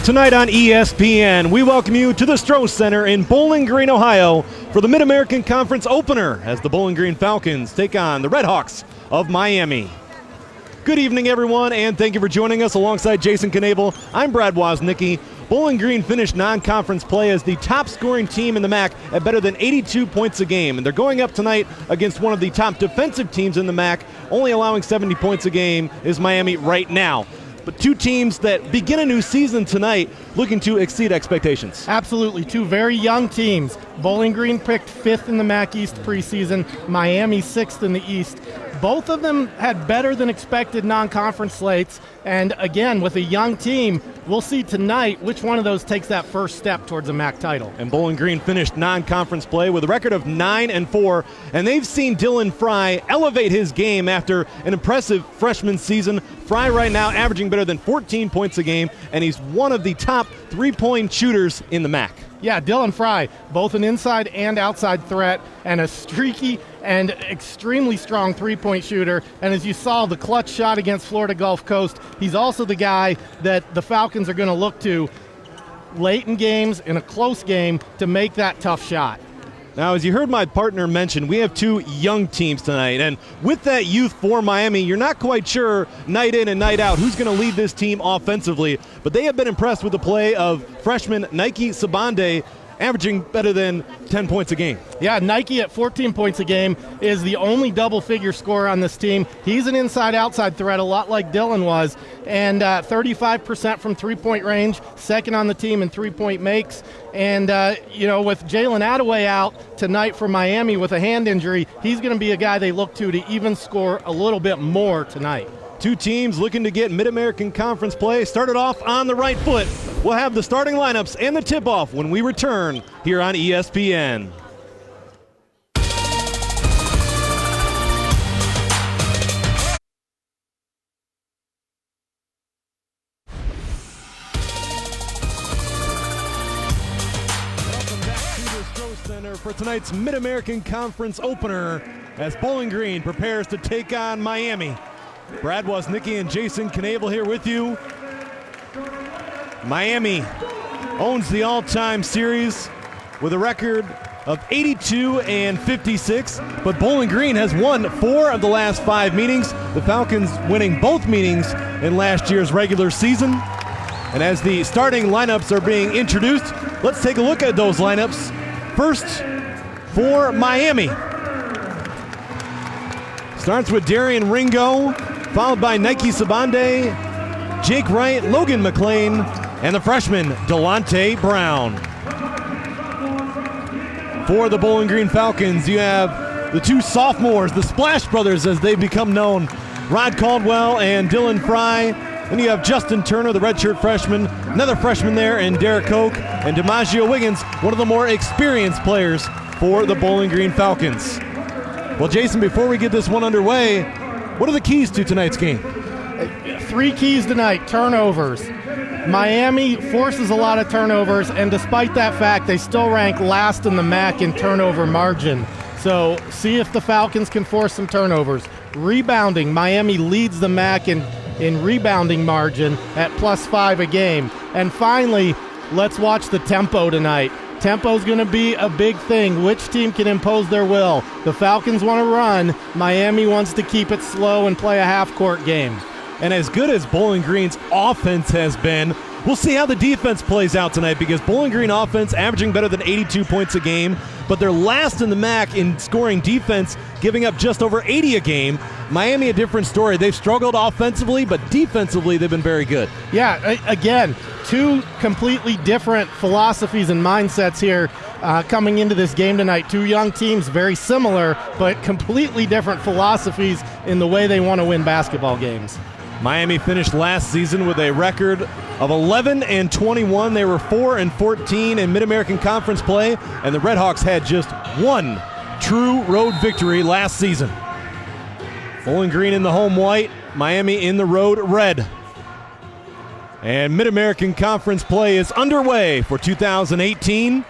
Tonight on ESPN, we welcome you to the Stroh Center in Bowling Green, Ohio for the Mid-American Conference opener as the Bowling Green Falcons take on the Red Hawks of Miami. Good evening, everyone, and thank you for joining us alongside Jason Knable. I'm Brad Woznicki. Bowling Green finished non-conference play as the top-scoring team in the MAC at better than 82 points a game, and they're going up tonight against one of the top defensive teams in the MAC, only allowing 70 points a game is Miami right now. But two teams that begin a new season tonight looking to exceed expectations. Absolutely. Two very young teams. Bowling Green picked 5th in the MAC East preseason, Miami 6th in the East. Both of them had better than expected non-conference slates, and again, with a young team, we'll see tonight which one of those takes that first step towards a MAC title. And Bowling Green finished non-conference play with a record of 9-4, and they've seen Dylan Fry elevate his game after an impressive freshman season. Fry right now averaging better than 14 points a game, and he's one of the top three-point shooters in the MAC. Yeah, Dylan Fry, both an inside and outside threat, and a streaky and extremely strong three-point shooter. And as you saw, the clutch shot against Florida Gulf Coast, he's also the guy that the Falcons are going to look to late in games, in a close game, to make that tough shot. Now, as you heard my partner mention, we have two young teams tonight, and with that youth for Miami, you're not quite sure night in and night out who's going to lead this team offensively, but they have been impressed with the play of freshman Nike Sabande, averaging better than 10 points a game. Yeah, Nike at 14 points a game is the only double-figure scorer on this team. He's an inside-outside threat, a lot like Dylan was, and 35% from three-point range, second on the team in three-point makes. And, with Jalen Attaway out tonight for Miami with a hand injury, he's going to be a guy they look to even score a little bit more tonight. Two teams looking to get Mid-American Conference play started off on the right foot. We'll have the starting lineups and the tip-off when we return here on ESPN. Welcome back to the Stroh Center for tonight's Mid-American Conference opener as Bowling Green prepares to take on Miami. Brad Woznicki and Jason Knable here with you. Miami owns the all-time series with a record of 82-56, but Bowling Green has won 4 of the last 5 meetings, the Falcons winning both meetings in last year's regular season. And as the starting lineups are being introduced, let's take a look at those lineups. First, for Miami. Starts with Darian Ringo, followed by Nike Sabande, Jake Wright, Logan McLean, and the freshman Delonte Brown. For the Bowling Green Falcons, you have the two sophomores, the Splash Brothers as they've become known, Rod Caldwell and Dylan Fry. Then you have Justin Turner, the redshirt freshman, another freshman there, and Derek Koch, and DiMaggio Wiggins, one of the more experienced players for the Bowling Green Falcons. Well, Jason, before we get this one underway, what are the keys to tonight's game? 3 keys tonight: turnovers. Miami forces a lot of turnovers, and despite that fact, they still rank last in the MAC in turnover margin. So see if the Falcons can force some turnovers. Rebounding, Miami leads the MAC in rebounding margin at +5 a game. And finally, let's watch the tempo tonight. Tempo's going to be a big thing. Which team can impose their will? The Falcons want to run. Miami wants to keep it slow and play a half-court game. And as good as Bowling Green's offense has been, we'll see how the defense plays out tonight, because Bowling Green offense averaging better than 82 points a game, but they're last in the MAC in scoring defense, giving up just over 80 a game. Miami, a different story. They've struggled offensively, but defensively they've been very good. Yeah, again, two completely different philosophies and mindsets here coming into this game tonight. Two young teams, very similar, but completely different philosophies in the way they want to win basketball games. Miami finished last season with a record of 11-21. They were 4-14 in Mid-American Conference play, and the Red Hawks had just one true road victory last season. Bowling Green in the home white, Miami in the road red. And Mid-American Conference play is underway for 2018.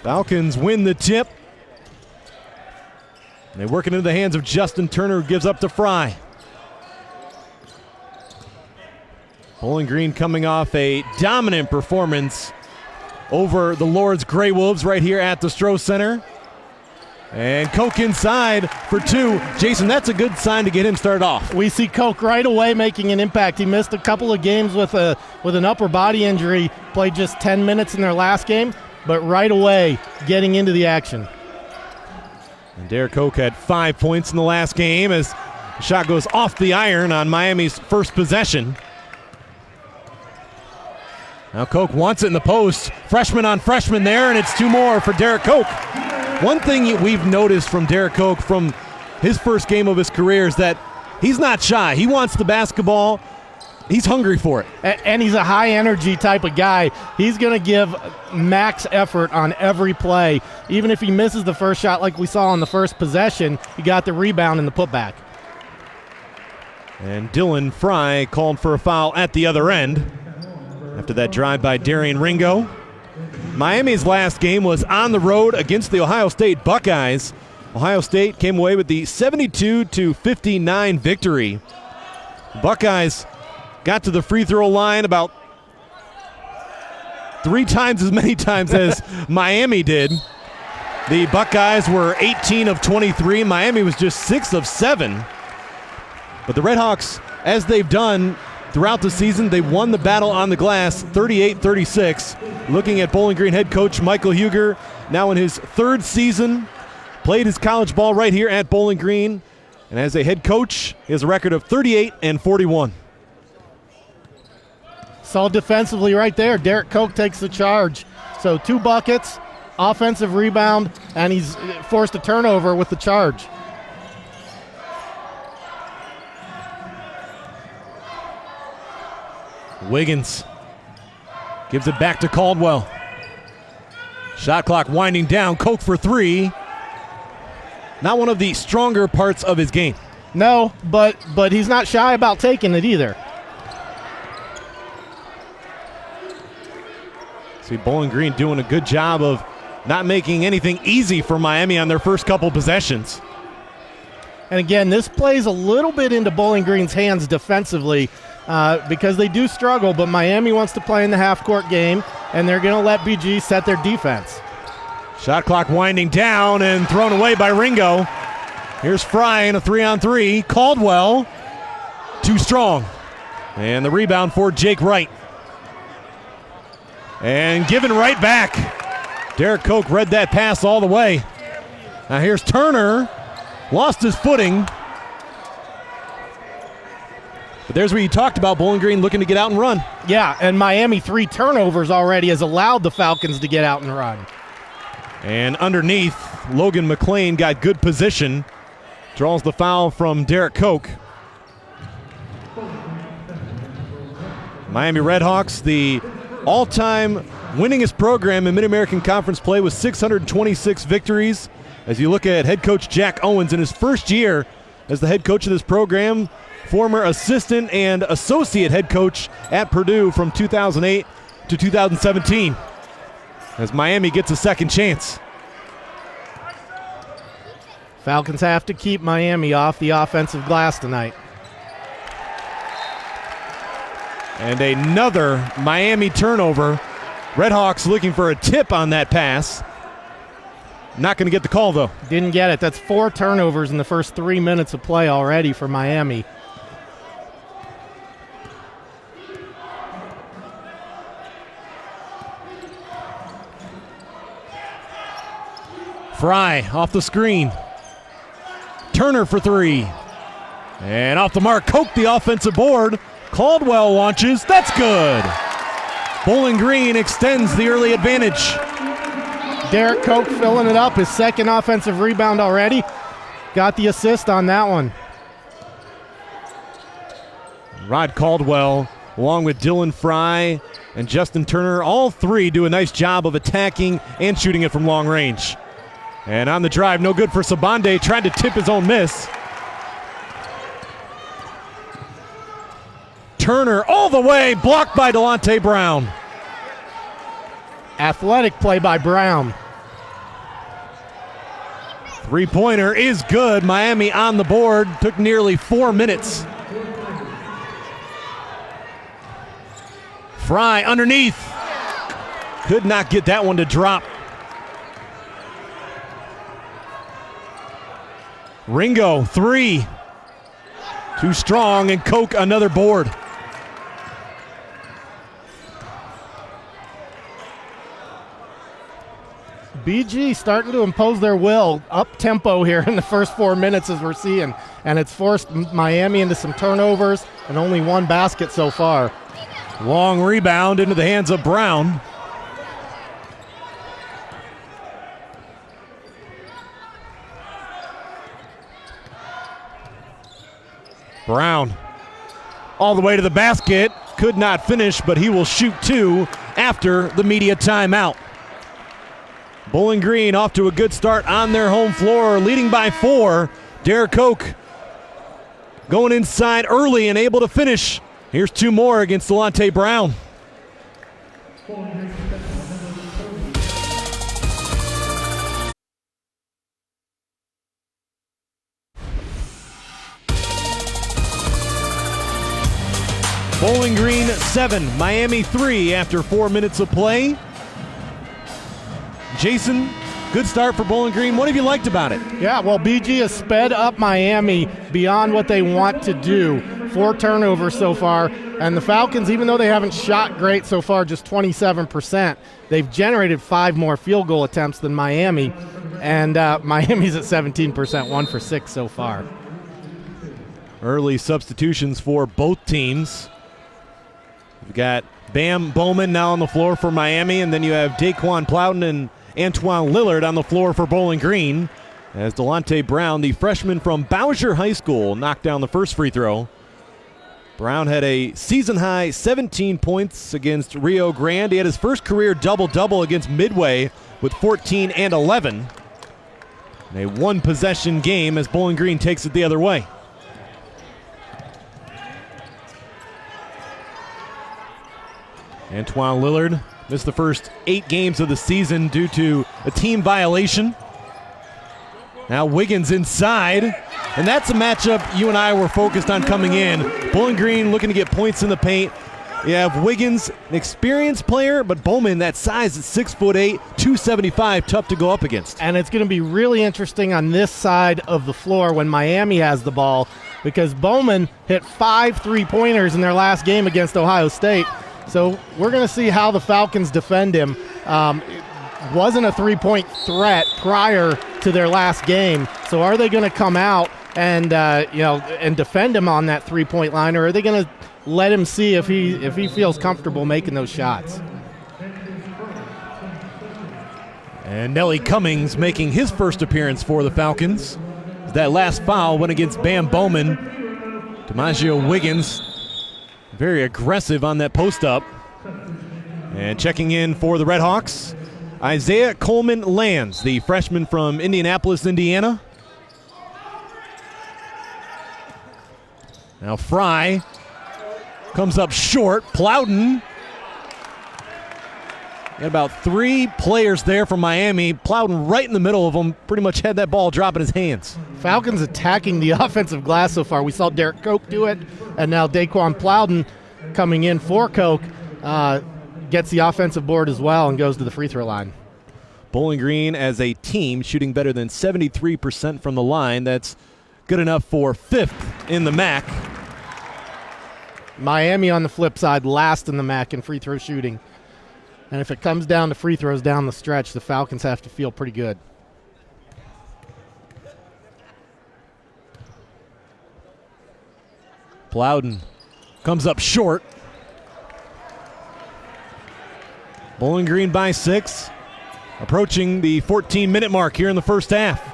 Falcons win the tip. They work it into the hands of Justin Turner, who gives up to Fry. Bowling Green coming off a dominant performance over the Lord's Grey Wolves right here at the Stroh Center. And Koch inside for two. Jason, that's a good sign to get him started off. We see Koch right away making an impact. He missed a couple of games with an upper body injury, played just 10 minutes in their last game, but right away getting into the action. And Derek Koch had 5 points in the last game as the shot goes off the iron on Miami's first possession. Now Koch wants it in the post. Freshman on freshman there, and it's two more for Derek Koch. One thing we've noticed from Derek Koch from his first game of his career is that he's not shy. He wants the basketball. He's hungry for it. And he's a high-energy type of guy. He's going to give max effort on every play. Even if he misses the first shot like we saw on the first possession, he got the rebound and the putback. And Dylan Fry called for a foul at the other end after that drive by Darian Ringo. Miami's last game was on the road against the Ohio State Buckeyes. Ohio State came away with the 72-59 victory. Buckeyes got to the free throw line about 3 times as many times as Miami did. The Buckeyes were 18 of 23. Miami was just 6 of 7. But the Redhawks, as they've done throughout the season, they won the battle on the glass 38-36. Looking at Bowling Green head coach Michael Huger, now in his 3rd season, played his college ball right here at Bowling Green. And as a head coach, he has a record of 38-41. Saw defensively right there. Derek Koch takes the charge. So 2 buckets, offensive rebound, and he's forced a turnover with the charge. Wiggins gives it back to Caldwell. Shot clock winding down. Koch for 3. Not one of the stronger parts of his game. No, but he's not shy about taking it either. See Bowling Green doing a good job of not making anything easy for Miami on their first couple possessions. And again, this plays a little bit into Bowling Green's hands defensively because they do struggle, but Miami wants to play in the half-court game, and they're going to let BG set their defense. Shot clock winding down and thrown away by Ringo. Here's Fry in a 3-on-3. Caldwell, too strong. And the rebound for Jake Wright. And given right back. Derek Koch read that pass all the way. Now here's Turner. Lost his footing. But there's where you talked about Bowling Green looking to get out and run. Yeah, and Miami 3 turnovers already has allowed the Falcons to get out and run. And underneath, Logan McLean got good position. Draws the foul from Derek Koch. Miami Redhawks, the all-time winningest program in Mid-American Conference play with 626 victories. As you look at head coach Jack Owens in his first year as the head coach of this program, former assistant and associate head coach at Purdue from 2008 to 2017, as Miami gets a second chance. Falcons have to keep Miami off the offensive glass tonight. And another Miami turnover. Redhawks looking for a tip on that pass. Not going to get the call, though. Didn't get it. That's 4 turnovers in the first 3 minutes of play already for Miami. Fry off the screen. Turner for 3. And off the mark, Koch the offensive board. Caldwell launches. That's good. Bowling Green extends the early advantage. Derek Koch filling it up, his second offensive rebound already. Got the assist on that one. Rod Caldwell, along with Dylan Fry and Justin Turner, all 3 do a nice job of attacking and shooting it from long range. And on the drive, no good for Sabande, trying to tip his own miss. Turner all the way, blocked by Delonte Brown. Athletic play by Brown. 3-pointer is good. Miami on the board. Took nearly 4 minutes. Fry underneath. Could not get that one to drop. Ringo, 3. Too strong, and Koch another board. BG starting to impose their will, up tempo here in the first 4 minutes as we're seeing, and it's forced Miami into some turnovers and only one basket so far. Long rebound into the hands of Brown. Brown all the way to the basket, could not finish, but he will shoot 2 after the media timeout. Bowling Green off to a good start on their home floor, leading by 4. Derek Koch going inside early and able to finish. Here's 2 more against Delonte Brown. Bowling Green 7, Miami 3 after 4 minutes of play. Jason, good start for Bowling Green. What have you liked about it? Yeah, well, BG has sped up Miami beyond what they want to do. 4 turnovers so far. And the Falcons, even though they haven't shot great so far, just 27%, they've generated 5 more field goal attempts than Miami. And Miami's at 17%, 1 for 6 so far. Early substitutions for both teams. We've got Bam Bowman now on the floor for Miami, and then you have Daquan Plowden and Antoine Lillard on the floor for Bowling Green, as Delonte Brown, the freshman from Bowsher High School, knocked down the first free throw. Brown had a season-high 17 points against Rio Grande. He had his first career double-double against Midway with 14 and 11. A one-possession game as Bowling Green takes it the other way. Antoine Lillard missed the first 8 games of the season due to a team violation. Now Wiggins inside, and that's a matchup you and I were focused on coming in. Bowling Green looking to get points in the paint. You have Wiggins, an experienced player, but Bowman, that size at 6'8", 275, tough to go up against. And it's going to be really interesting on this side of the floor when Miami has the ball, because Bowman hit 5 3-pointers in their last game against Ohio State. So we're going to see how the Falcons defend him. It wasn't a 3-point threat prior to their last game. So are they going to come out and and defend him on that 3-point line, or are they going to let him see if he feels comfortable making those shots? And Nelly Cummings making his first appearance for the Falcons. That last foul went against Bam Bowman. DiMaggio Wiggins, very aggressive on that post-up. And checking in for the Redhawks, Isaiah Coleman Lands, the freshman from Indianapolis, Indiana. Now Fry comes up short. Plowden. Got about 3 players there from Miami. Plowden right in the middle of them. Pretty much had that ball drop in his hands. Falcons attacking the offensive glass so far. We saw Derek Koch do it, and now Daquan Plowden coming in for Koch gets the offensive board as well and goes to the free throw line. Bowling Green as a team shooting better than 73% from the line. That's good enough for 5th in the MAC. Miami on the flip side, last in the MAC in free throw shooting. And if it comes down to free throws down the stretch, the Falcons have to feel pretty good. Plowden comes up short. Bowling Green by 6, approaching the 14-minute mark here in the first half.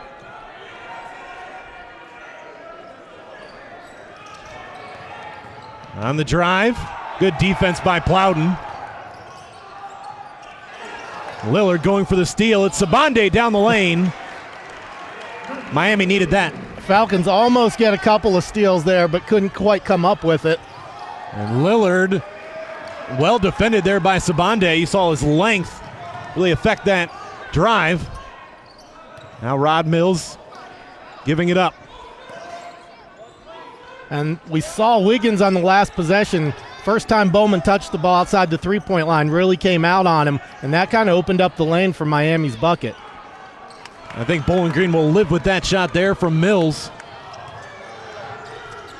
On the drive, good defense by Plowden. Lillard going for the steal. It's Sabande down the lane. Miami needed that. Falcons almost get a couple of steals there, but couldn't quite come up with it. And Lillard, well defended there by Sabande. You saw his length really affect that drive. Now Rod Mills giving it up. And we saw Wiggins on the last possession First time Bowman touched the ball outside the three-point line, really came out on him, and that kind of opened up the lane for Miami's bucket. I think Bowling Green will live with that shot there from Mills.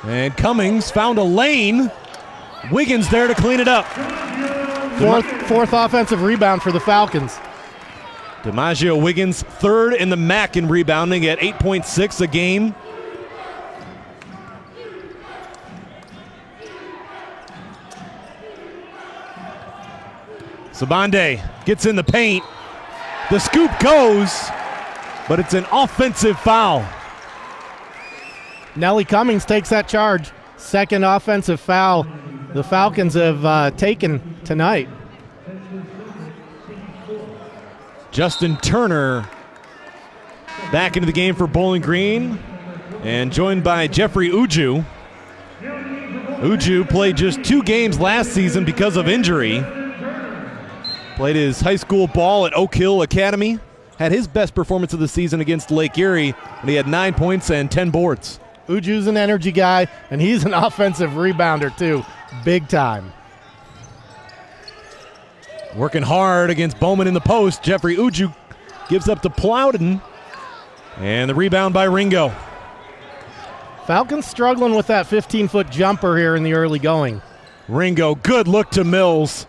And Cummings found a lane. Wiggins there to clean it up. Fourth offensive rebound for the Falcons. DiMaggio Wiggins third in the MAC in rebounding at 8.6 a game. Sabande gets in the paint. The scoop goes, but it's an offensive foul. Nellie Cummings takes that charge. Second offensive foul the Falcons have taken tonight. Justin Turner back into the game for Bowling Green and joined by Jeffrey Uju. Uju played just 2 games last season because of injury. Played his high school ball at Oak Hill Academy. Had his best performance of the season against Lake Erie, and he had 9 points and 10 boards. Uju's an energy guy, and he's an offensive rebounder too, big time. Working hard against Bowman in the post. Jeffrey Uju gives up to Plowden, and the rebound by Ringo. Falcons struggling with that 15-foot jumper here in the early going. Ringo, good look to Mills.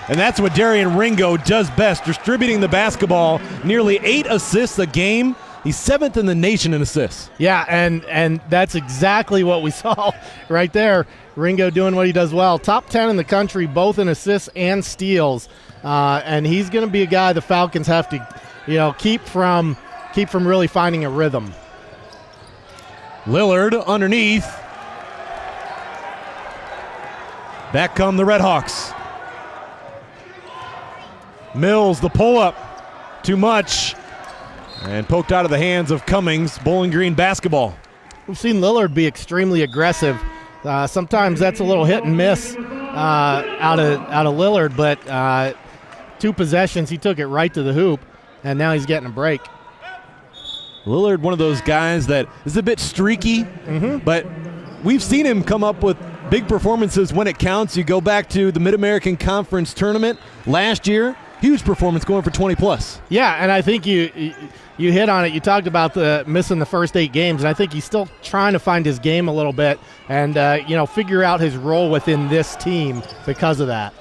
And that's what Darian Ringo does best, distributing the basketball. Nearly 8 assists a game. He's 7th in the nation in assists. Yeah, and that's exactly what we saw right there. Ringo doing what he does well. Top 10 in the country, both in assists and steals. And he's going to be a guy the Falcons have to, keep from really finding a rhythm. Lillard underneath. Back come the Redhawks. Mills, the pull-up, too much, and poked out of the hands of Cummings. Bowling Green basketball. We've seen Lillard be extremely aggressive. Sometimes that's a little hit and miss out of Lillard, but 2 possessions, he took it right to the hoop, and now he's getting a break. Lillard, one of those guys that is a bit streaky, but we've seen him come up with big performances when it counts. You go back to the Mid-American Conference Tournament last year. Huge performance going for 20-plus. Yeah, and I think you hit on it. You talked about missing the first 8 games, and I think he's still trying to find his game a little bit and, figure out his role within this team because of that.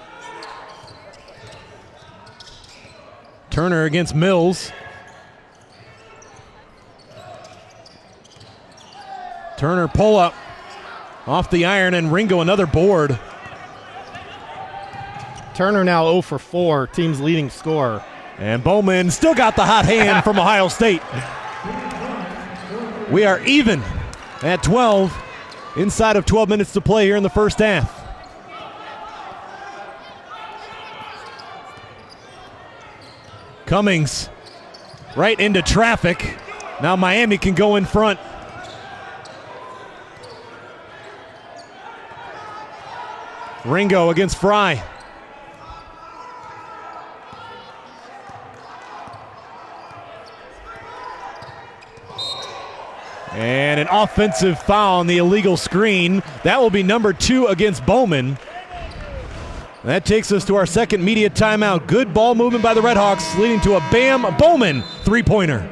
Turner against Mills. Turner pull-up off the iron, and Ringo another board. Turner now 0 for 4, team's leading scorer. And Bowman still got the hot hand from Ohio State. We are even at 12, inside of 12 minutes to play here in the first half. Cummings right into traffic. Now Miami can go in front. Ringo against Fry. And an offensive foul on the illegal screen. That will be number 2 against Bowman. That takes us to our second media timeout. Good ball movement by the Redhawks, leading to a Bam Bowman three-pointer.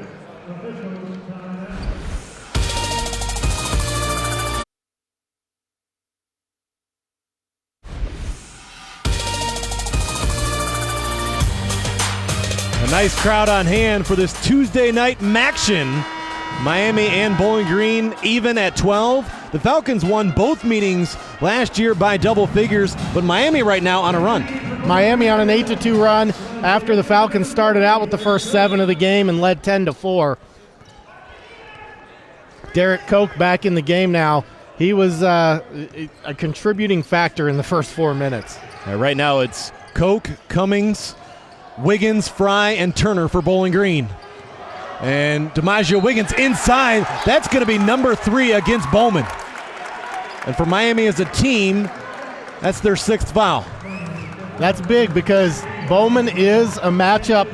A nice crowd on hand for this Tuesday night Maction. Miami and Bowling Green even at 12. The Falcons won both meetings last year by double figures, but Miami right now on a run. Miami on an 8-2 run after the Falcons started out with the first 7 of the game and led 10-4. Derek Koch back in the game now. He was a contributing factor in the first 4 minutes. Right now it's Koch, Cummings, Wiggins, Fry, and Turner for Bowling Green. And DiMaggio Wiggins inside. That's going to be number 3 against Bowman. And for Miami as a team, that's their 6th foul. That's big because Bowman is a matchup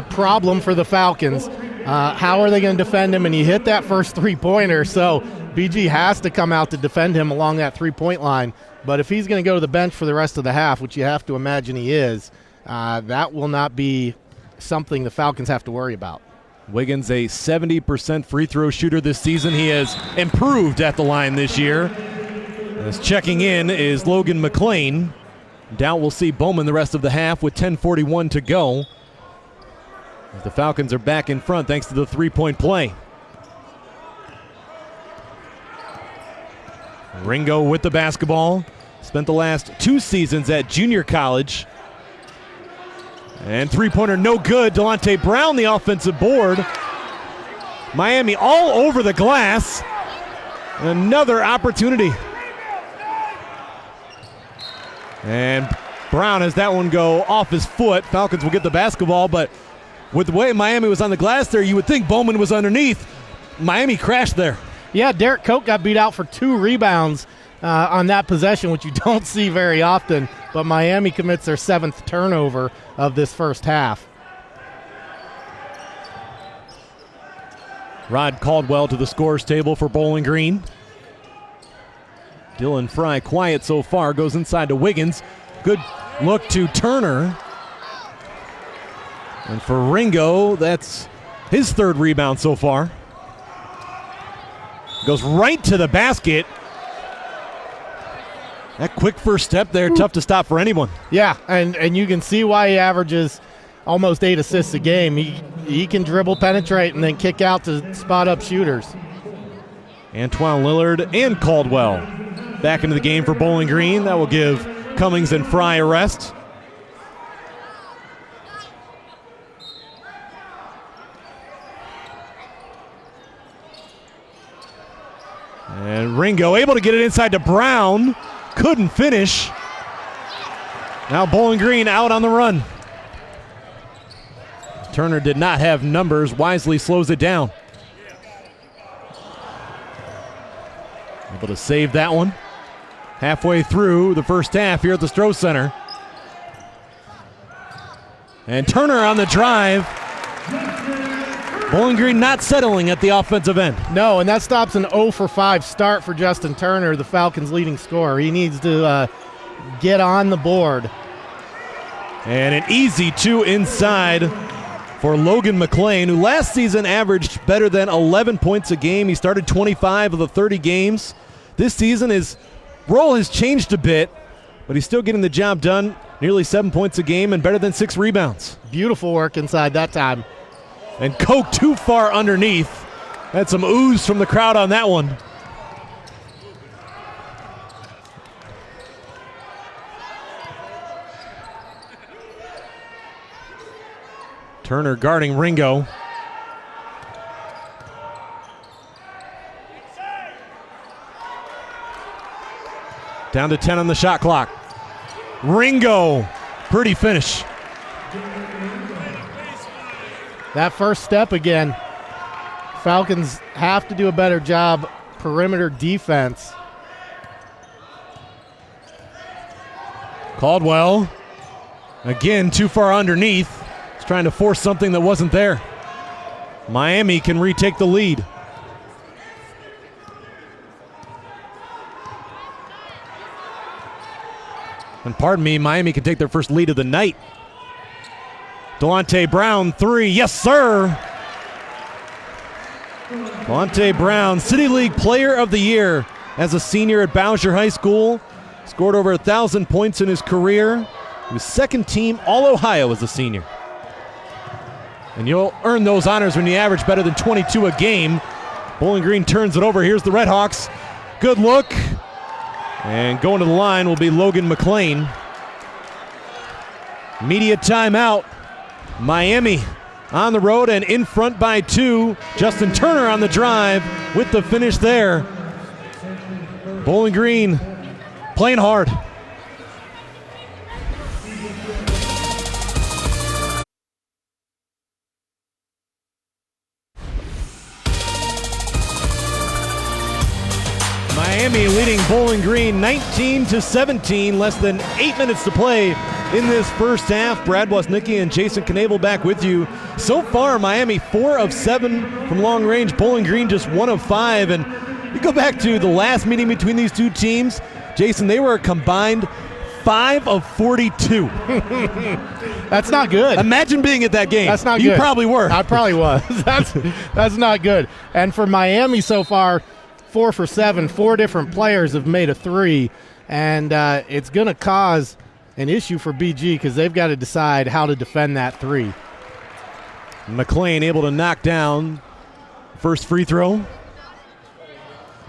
problem for the Falcons. How are they going to defend him? And he hit that first 3-pointer, so BG has to come out to defend him along that 3-point line. But if he's going to go to the bench for the rest of the half, which you have to imagine he is, that will not be something the Falcons have to worry about. Wiggins, a 70% free throw shooter this season. He has improved at the line this year. As checking in is Logan McLean. Doubt we'll see Bowman the rest of the half with 10:41 to go. The Falcons are back in front thanks to the three-point play. Ringo with the basketball. Spent the last 2 seasons at junior college. And three-pointer no good. Delonte Brown, the offensive board. Miami all over the glass. Another opportunity. And Brown has that one go off his foot. Falcons will get the basketball, but with the way Miami was on the glass there, you would think Bowman was underneath. Miami crashed there. Yeah, Derek Coke got beat out for 2 rebounds on that possession, which you don't see very often, but Miami commits their 7th turnover of this first half. Rod Caldwell to the scores table for Bowling Green. Dylan Fry quiet so far, goes inside to Wiggins. Good look to Turner. And for Ringo, that's his 3rd rebound so far. Goes right to the basket. That quick first step there, tough to stop for anyone. Yeah, and you can see why he averages almost 8 assists a game. He can dribble, penetrate, and then kick out to spot up shooters. Antoine Lillard and Caldwell back into the game for Bowling Green. That will give Cummings and Fry a rest. And Ringo able to get it inside to Brown. Couldn't finish. Now Bowling Green out on the run. Turner did not have numbers. Wisely slows it down. Able to save that one. Halfway through the first half here at the Stroh Center. And Turner on the drive. Bowling Green not settling at the offensive end. No, and that stops an 0 for 5 start for Justin Turner, the Falcons' leading scorer. He needs to get on the board. And an easy 2 inside for Logan McLean, who last season averaged better than 11 points a game. He started 25 of the 30 games. This season his role has changed a bit, but he's still getting the job done. Nearly 7 points a game and better than 6 rebounds. Beautiful work inside that time. And Coke too far underneath. Had some ooze from the crowd on that one. Turner guarding Ringo. Down to 10 on the shot clock. Ringo, pretty finish. That first step again. Falcons have to do a better job perimeter defense. Caldwell, again, too far underneath. He's trying to force something that wasn't there. Miami can retake the lead. And pardon me, Miami can take their first lead of the night. Delonte Brown, 3. Yes, sir. Delonte Brown, City League Player of the Year as a senior at Bowsher High School. Scored over 1,000 points in his career. He was second team All-Ohio as a senior. And you'll earn those honors when you average better than 22 a game. Bowling Green turns it over. Here's the Red Hawks. Good look. And going to the line will be Logan McLean. Media timeout. Miami on the road and in front by 2. Justin Turner on the drive with the finish there. Bowling Green playing hard. Miami leading Bowling Green 19-17, less than 8 minutes to play in this first half. Brad Woznicki and Jason Knable back with you. So far, Miami 4 of 7 from long range. Bowling Green just 1 of 5. And you go back to the last meeting between these two teams, Jason, they were a combined 5 of 42. That's not good. Imagine being at that game. That's not good. You probably were. I probably was. That's not good. And for Miami so far, 4 for 7. 4 different players have made a 3, and it's going to cause an issue for BG because they've got to decide how to defend that 3. McLean able to knock down first free throw.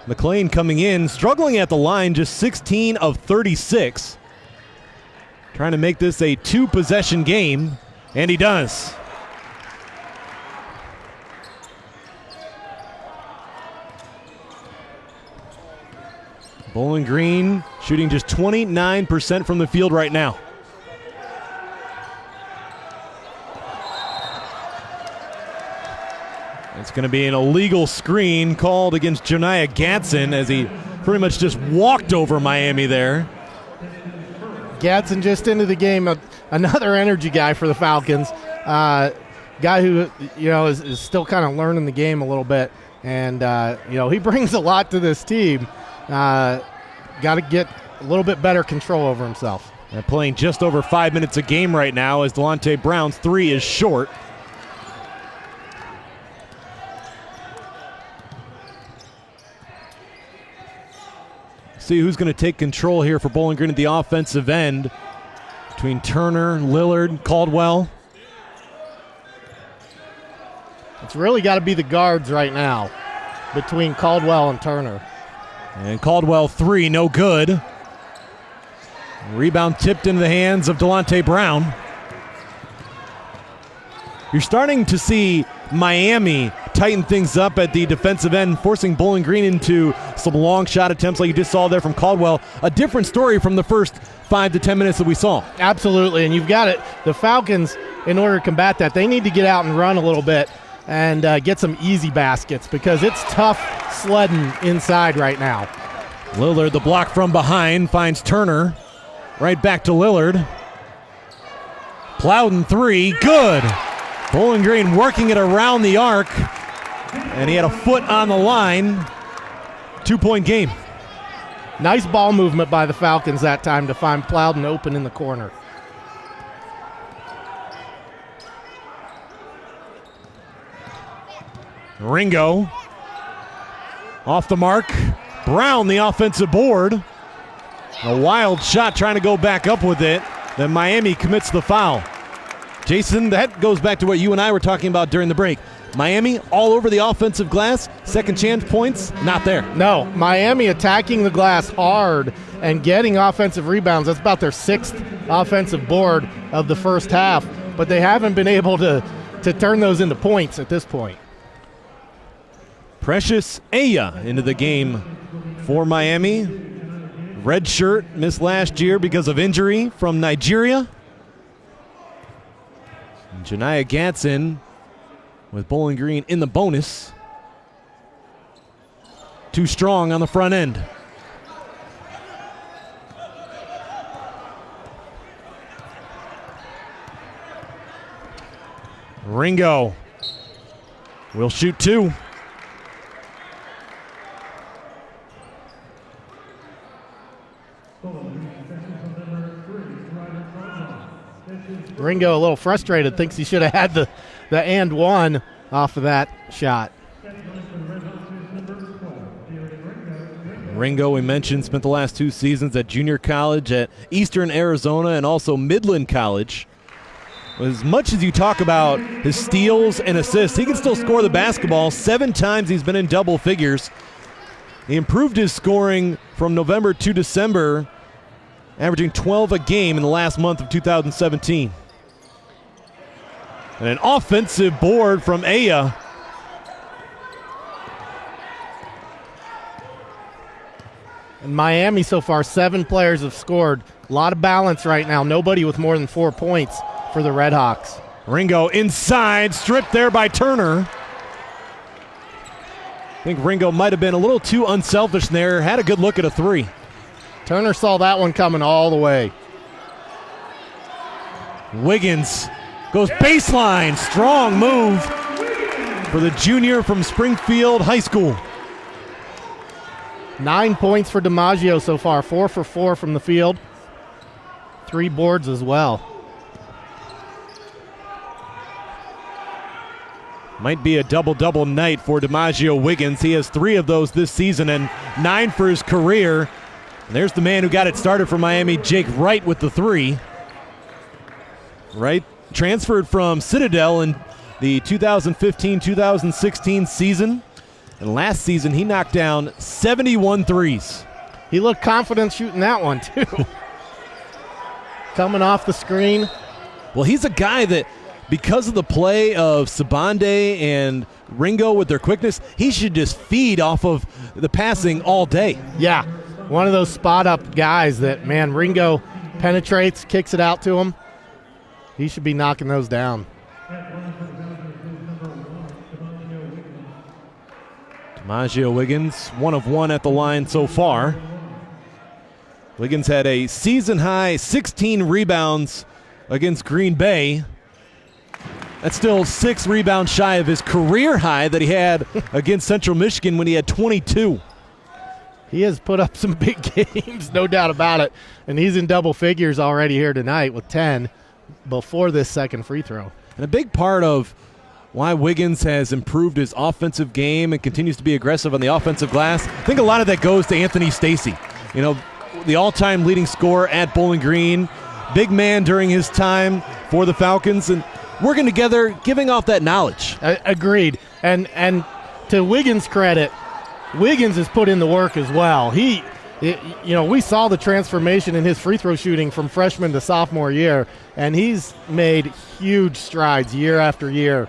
McLean coming in, struggling at the line, just 16 of 36. Trying to make this a 2-possession game, and he does. Bowling Green shooting just 29% from the field right now. It's going to be an illegal screen called against Janiah Gatson as he pretty much just walked over Miami there. Gatson just into the game, another energy guy for the Falcons. Guy who, is still kind of learning the game a little bit. And, he brings a lot to this team. Got to get a little bit better control over himself. They're playing just over 5 minutes a game right now as Delonte Brown's 3 is short. See who's going to take control here for Bowling Green at the offensive end between Turner, Lillard, Caldwell. It's really got to be the guards right now between Caldwell and Turner. And Caldwell 3, no good. Rebound tipped into the hands of Delonte Brown. You're starting to see Miami tighten things up at the defensive end, forcing Bowling Green into some long shot attempts like you just saw there from Caldwell. A different story from the first 5 to 10 minutes that we saw. Absolutely, and you've got it. The Falcons, in order to combat that, they need to get out and run a little bit and get some easy baskets because it's tough sledding inside right now. Lillard, the block from behind, finds Turner. Right back to Lillard. Plowden 3, good. Bowling Green working it around the arc, and he had a foot on the line. 2-point game. Nice ball movement by the Falcons that time to find Plowden open in the corner. Ringo off the mark. Brown, the offensive board. A wild shot trying to go back up with it. Then Miami commits the foul. Jason, that goes back to what you and I were talking about during the break. Miami all over the offensive glass. Second chance points, not there. No, Miami attacking the glass hard and getting offensive rebounds. That's about their 6th offensive board of the first half. But they haven't been able to turn those into points at this point. Precious Aya into the game for Miami. Red shirt, missed last year because of injury from Nigeria. And Janiah Gatson with Bowling Green in the bonus. Too strong on the front end. Ringo will shoot 2. Ringo a little frustrated, thinks he should have had the and one off of that shot. Ringo, we mentioned, spent the last 2 seasons at junior college at Eastern Arizona and also Midland College. As much as you talk about his steals and assists, he can still score the basketball. 7 times he's been in double figures. He improved his scoring from November to December, averaging 12 a game in the last month of 2017. And an offensive board from Aya. In Miami so far, 7 players have scored. A lot of balance right now. Nobody with more than 4 points for the Red Hawks. Ringo inside, stripped there by Turner. I think Ringo might have been a little too unselfish there. Had a good look at a 3. Turner saw that one coming all the way. Wiggins goes baseline. Strong move for the junior from Springfield High School. 9 points for DiMaggio so far, 4 for 4 from the field. 3 boards as well. Might be a double-double night for DiMaggio Wiggins. He has 3 of those this season and 9 for his career. And there's the man who got it started for Miami, Jake Wright, with the 3. Wright transferred from Citadel in the 2015-2016 season. And last season, he knocked down 71 threes. He looked confident shooting that one, too. Coming off the screen. Well, he's a guy that, because of the play of Sabande and Ringo with their quickness, he should just feed off of the passing all day. Yeah, one of those spot-up guys that, man, Ringo penetrates, kicks it out to him. He should be knocking those down. DiMaggio Wiggins, 1 of 1 at the line so far. Wiggins had a season-high 16 rebounds against Green Bay. That's still 6 rebounds shy of his career high that he had against Central Michigan when he had 22. He has put up some big games, no doubt about it. And he's in double figures already here tonight with 10 before this second free throw. And a big part of why Wiggins has improved his offensive game and continues to be aggressive on the offensive glass, I think a lot of that goes to Anthony Stacey. You know, the all-time leading scorer at Bowling Green, big man during his time for the Falcons, and working together, giving off that knowledge. Agreed. And to Wiggins' credit, Wiggins has put in the work as well. We saw the transformation in his free throw shooting from freshman to sophomore year, and he's made huge strides year after year.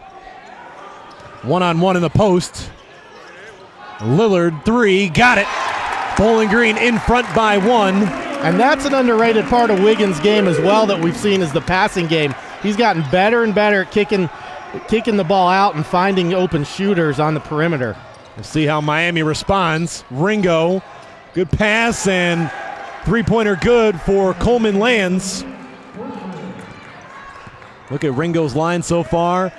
1-on-1 in the post. Lillard, 3, got it. Bowling Green in front by 1. And that's an underrated part of Wiggins' game as well that we've seen is the passing game. He's gotten better and better at kicking the ball out and finding open shooters on the perimeter. We'll see how Miami responds. Ringo, good pass, and three-pointer good for Coleman Lands. Look at Ringo's line so far.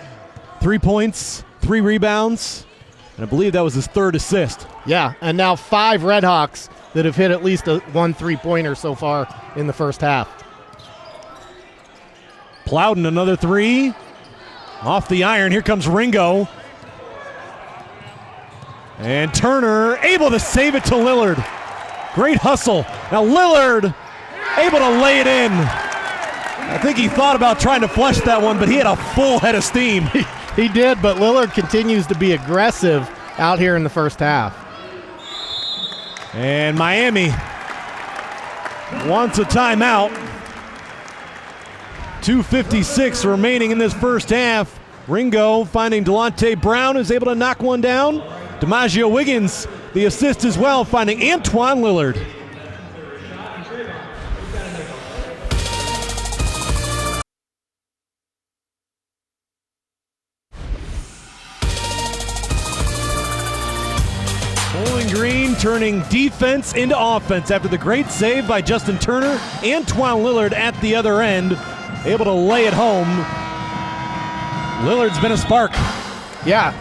3 points, 3 rebounds, and I believe that was his 3rd assist. Yeah, and now 5 Redhawks that have hit at least one three-pointer so far in the first half. Plowden, another 3. Off the iron, here comes Ringo. And Turner able to save it to Lillard. Great hustle. Now Lillard able to lay it in. I think he thought about trying to flush that one, but he had a full head of steam. He did, but Lillard continues to be aggressive out here in the first half. And Miami wants a timeout. 2:56 remaining in this first half. Ringo finding Delonte Brown, who's able to knock one down. DiMaggio Wiggins, the assist as well, finding Antoine Lillard. Bowling Green turning defense into offense after the great save by Justin Turner. Antoine Lillard at the other end, able to lay it home. Lillard's been a spark. Yeah,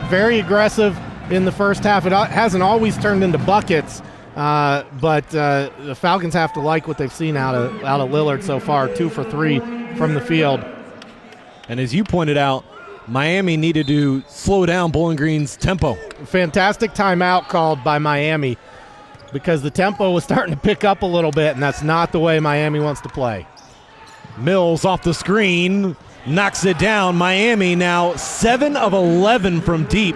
very aggressive in the first half. It hasn't always turned into buckets, but the Falcons have to like what they've seen out of Lillard so far. 2 for 3 from the field. And as you pointed out, Miami needed to slow down Bowling Green's tempo. Fantastic timeout called by Miami because the tempo was starting to pick up a little bit, and that's not the way Miami wants to play. Mills off the screen, knocks it down. Miami now 7 of 11 from deep.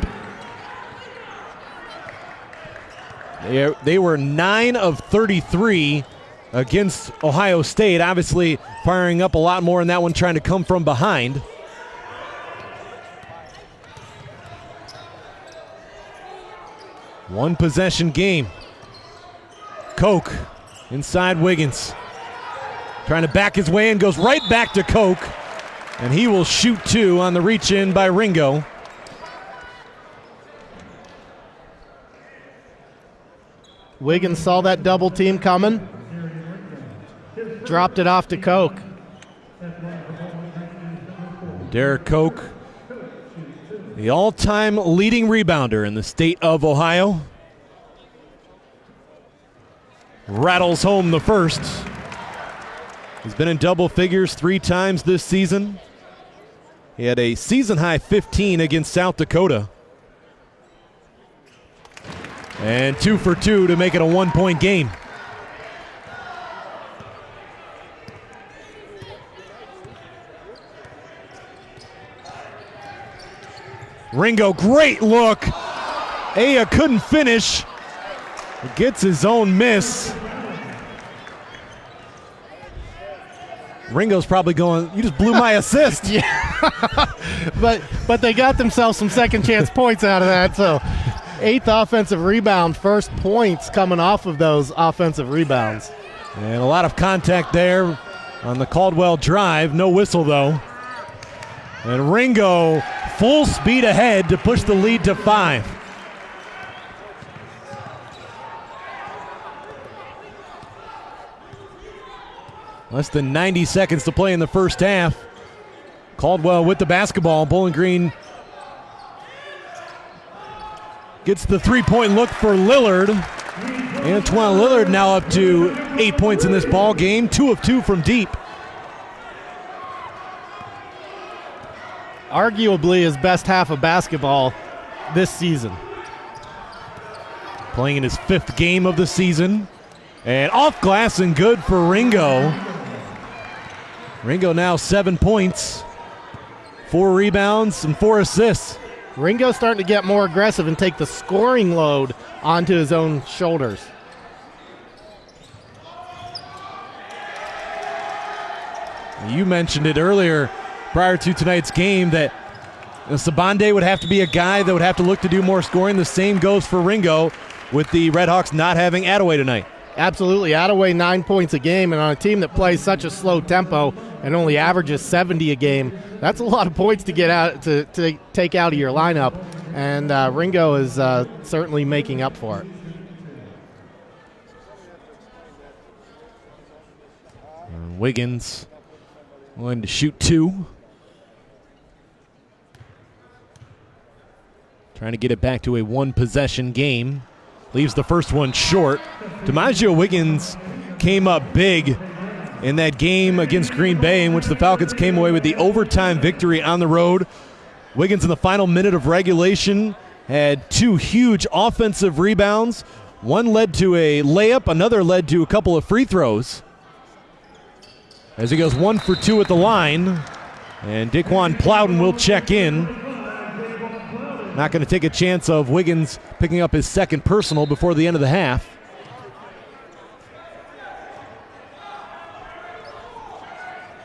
They were 9 of 33 against Ohio State, obviously firing up a lot more in that one, trying to come from behind. One possession game. Koch inside Wiggins. Trying to back his way in, goes right back to Koch. And he will shoot 2 on the reach in by Ringo. Wiggins saw that double team coming. Dropped it off to Koch. Derek Koch, the all-time leading rebounder in the state of Ohio. rattles home the first. He's been in double figures 3 times this season. He had a season-high 15 against South Dakota. And 2 for 2 to make it a 1-point game. Ringo, great look. Aya couldn't finish. He gets his own miss. Ringo's probably going, you just blew my assist. Yeah, but they got themselves some second chance points out of that. So 8th offensive rebound, first points coming off of those offensive rebounds. And a lot of contact there on the Caldwell drive. No whistle though. And Ringo full speed ahead to push the lead to 5. Less than 90 seconds to play in the first half. Caldwell with the basketball. Bowling Green gets the 3-point look for Lillard. Antoine Lillard now up to 8 points in this ball game. 2 of 2 from deep. Arguably his best half of basketball this season. Playing in his 5th game of the season. And off glass and good for Ringo. Ringo now 7 points, 4 rebounds, and 4 assists. Ringo's starting to get more aggressive and take the scoring load onto his own shoulders. You mentioned it earlier prior to tonight's game that Sabande would have to be a guy that would have to look to do more scoring. The same goes for Ringo with the Redhawks not having Attaway tonight. Absolutely. Attaway 9 points a game, and on a team that plays such a slow tempo and only averages 70 a game, that's a lot of points to get out to take out of your lineup, and Ringo is certainly making up for it. Wiggins going to shoot 2. Trying to get it back to a 1-possession game. Leaves the first one short. DiMaggio Wiggins came up big in that game against Green Bay in which the Falcons came away with the overtime victory on the road. Wiggins in the final minute of regulation had 2 huge offensive rebounds. One led to a layup, another led to a couple of free throws. As he goes 1 for 2 at the line. And Daquan Plowden will check in. Not going to take a chance of Wiggins picking up his 2nd personal before the end of the half.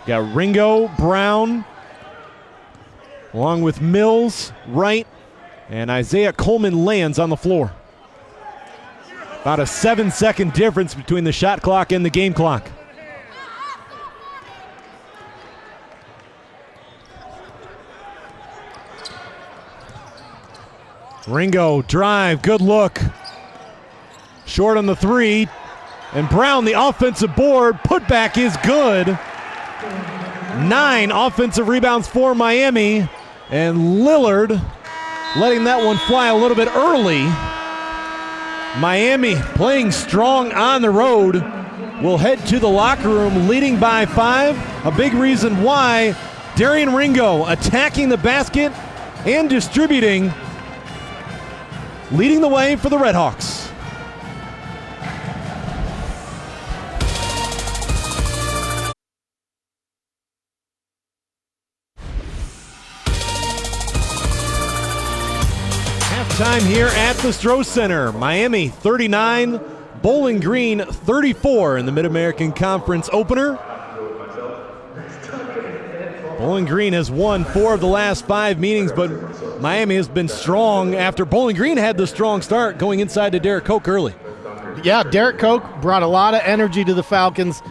Got Ringo, Brown, along with Mills, Wright, and Isaiah Coleman lands on the floor. About a 7-second difference between the shot clock and the game clock. Ringo, drive, good look. Short on the 3. And Brown, the offensive board, putback is good. 9 offensive rebounds for Miami. And Lillard letting that one fly a little bit early. Miami playing strong on the road. Will head to the locker room leading by 5. A big reason why Darian Ringo attacking the basket and distributing, leading the way for the Redhawks. Halftime here at the Stroh Center. Miami 39, Bowling Green 34 in the Mid-American Conference opener. Bowling Green has won 4 of the last 5 meetings, but Miami has been strong after Bowling Green had the strong start going inside to Derek Koch early. Yeah, Derek Koch brought a lot of energy to the Falcons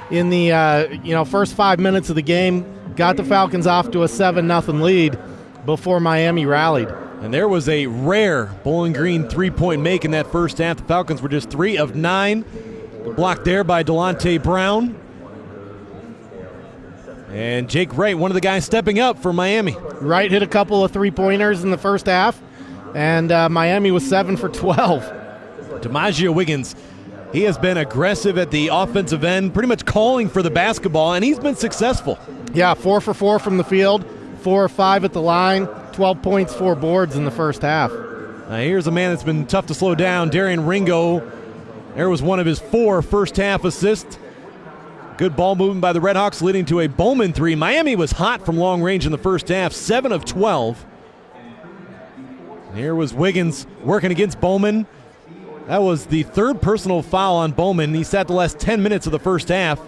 in the first 5 minutes of the game. Got the Falcons off to a 7-0 lead before Miami rallied. And there was a rare Bowling Green 3-point make in that first half. The Falcons were just 3 of 9. Blocked there by Delonte Brown. And Jake Wright, one of the guys stepping up for Miami. Wright hit a couple of 3-pointers in the first half, and Miami was 7 for 12. DiMaggio Wiggins He has been aggressive at the offensive end, pretty much calling for the basketball, and he's been successful. Yeah, 4 for 4 from the field, 4 or 5 at the line, 12 points, 4 boards in the first half. Here's a man that's been tough to slow down, Darian Ringo. There was one of his 4 first-half assists. Good ball movement by the Redhawks, leading to a Bowman three. Miami was hot from long range in the first half, 7 of 12. Here was Wiggins working against Bowman. That was the 3rd personal foul on Bowman. He sat the last 10 minutes of the first half.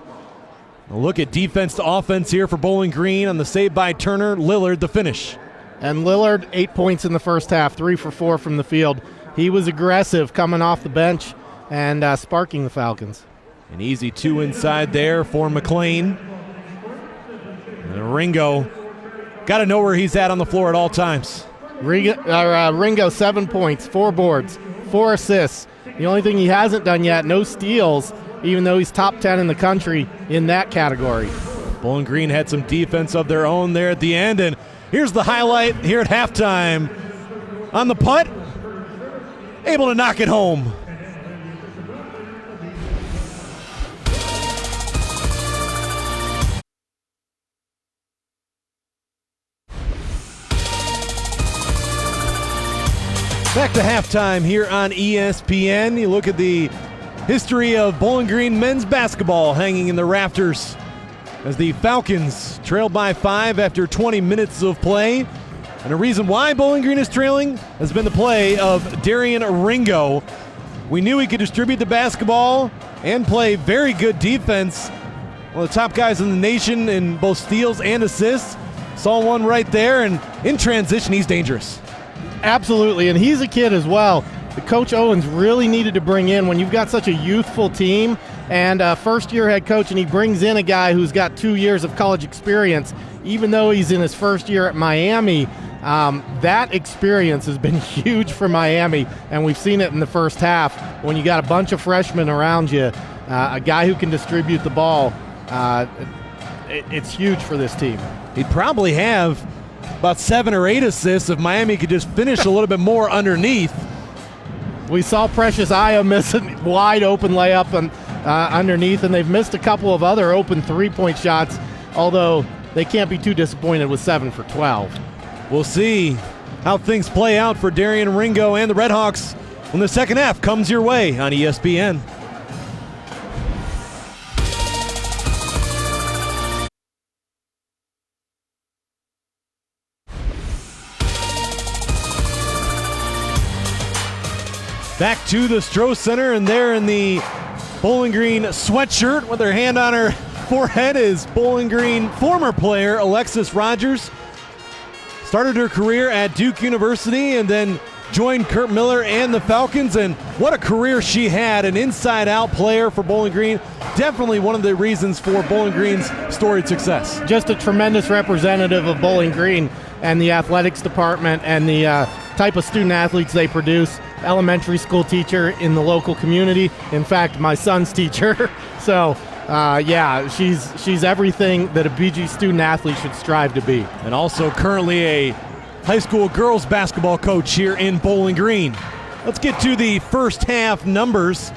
A look at defense to offense here for Bowling Green on the save by Turner. Lillard the finish. And Lillard, 8 points in the first half, 3 for 4 from the field. He was aggressive coming off the bench and sparking the Falcons. An easy 2 inside there for McLean. And Ringo got to know where he's at on the floor at all times. Ringo, 7 points, 4 boards, 4 assists. The only thing he hasn't done yet, no steals, even though he's top 10 in the country in that category. Bowling Green had some defense of their own there at the end, and here's the highlight here at halftime. On the putt, able to knock it home. Back to halftime here on ESPN. You look at the history of Bowling Green men's basketball hanging in the rafters as the Falcons trail by 5 after 20 minutes of play. And the reason why Bowling Green is trailing has been the play of Darian Ringo. We knew he could distribute the basketball and play very good defense. One of the top guys in the nation in both steals and assists. Saw one right there, and in transition, he's dangerous. Absolutely, and he's a kid as well. The Coach Owens really needed to bring in, when you've got such a youthful team and a first-year head coach, and he brings in a guy who's got 2 years of college experience, even though he's in his first year at Miami. That experience has been huge for Miami, and we've seen it in the first half. When you got a bunch of freshmen around you, a guy who can distribute the ball, it's huge for this team. He'd probably have about 7 or 8 assists if Miami could just finish a little bit more underneath. We saw Precious Aya miss a wide open layup underneath, and they've missed a couple of other open three-point shots, although they can't be too disappointed with 7 for 12. We'll see how things play out for Darian Ringo and the Redhawks when the second half comes your way on ESPN. Back to the Stroh Center, and there in the Bowling Green sweatshirt with her hand on her forehead is Bowling Green former player Alexis Rogers. Started her career at Duke University and then joined Kurt Miller and the Falcons, and what a career she had, an inside-out player for Bowling Green. Definitely one of the reasons for Bowling Green's storied success. Just a tremendous representative of Bowling Green and the athletics department and the type of student athletes they produce. Elementary school teacher in the local community. In fact, my son's teacher. So, yeah, she's everything that a BG student athlete should strive to be. And also currently a high school girls basketball coach here in Bowling Green. Let's get to the first half numbers.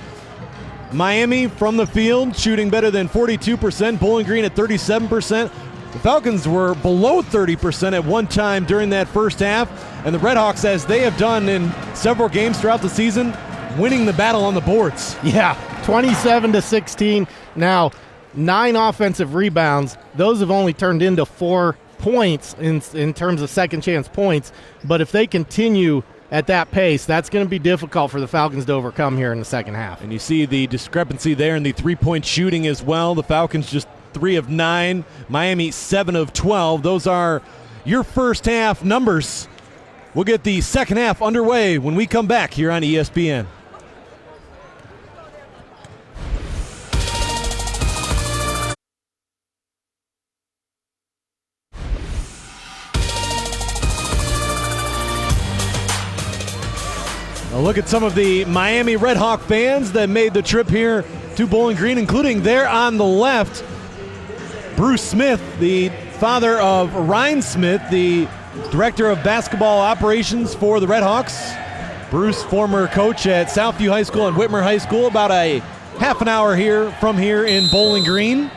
Miami from the field shooting better than 42%, Bowling Green at 37%. The Falcons were below 30% at one time during that first half, and the Redhawks, as they have done in several games throughout the season, winning the battle on the boards. Yeah, 27-16. Now, 9 offensive rebounds. Those have only turned into 4 points in terms of second chance points, but if they continue at that pace, that's going to be difficult for the Falcons to overcome here in the second half. And you see the discrepancy there in the three-point shooting as well. The Falcons just 3 of 9, Miami 7 of 12. Those are your first half numbers. We'll get the second half underway when we come back here on ESPN. A look at some of the Miami Redhawk fans that made the trip here to Bowling Green, including there on the left, Bruce Smith, the father of Ryan Smith, the director of basketball operations for the Redhawks. Bruce, former coach at Southview High School and Whitmer High School, about a half an hour from here in Bowling Green.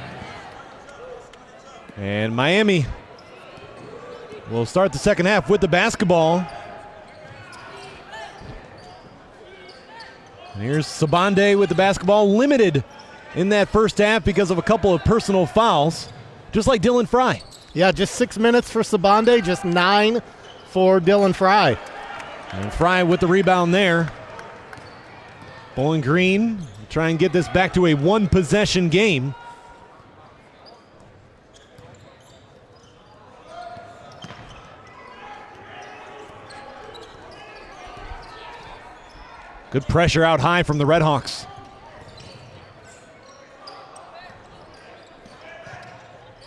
And Miami will start the second half with the basketball. And here's Sabande with the basketball, limited in that first half because of a couple of personal fouls, just like Dylan Fry. Yeah, just 6 minutes for Sabande, just 9 for Dylan Fry. And Fry with the rebound there. Bowling Green try and get this back to a one-possession game. Good pressure out high from the Redhawks.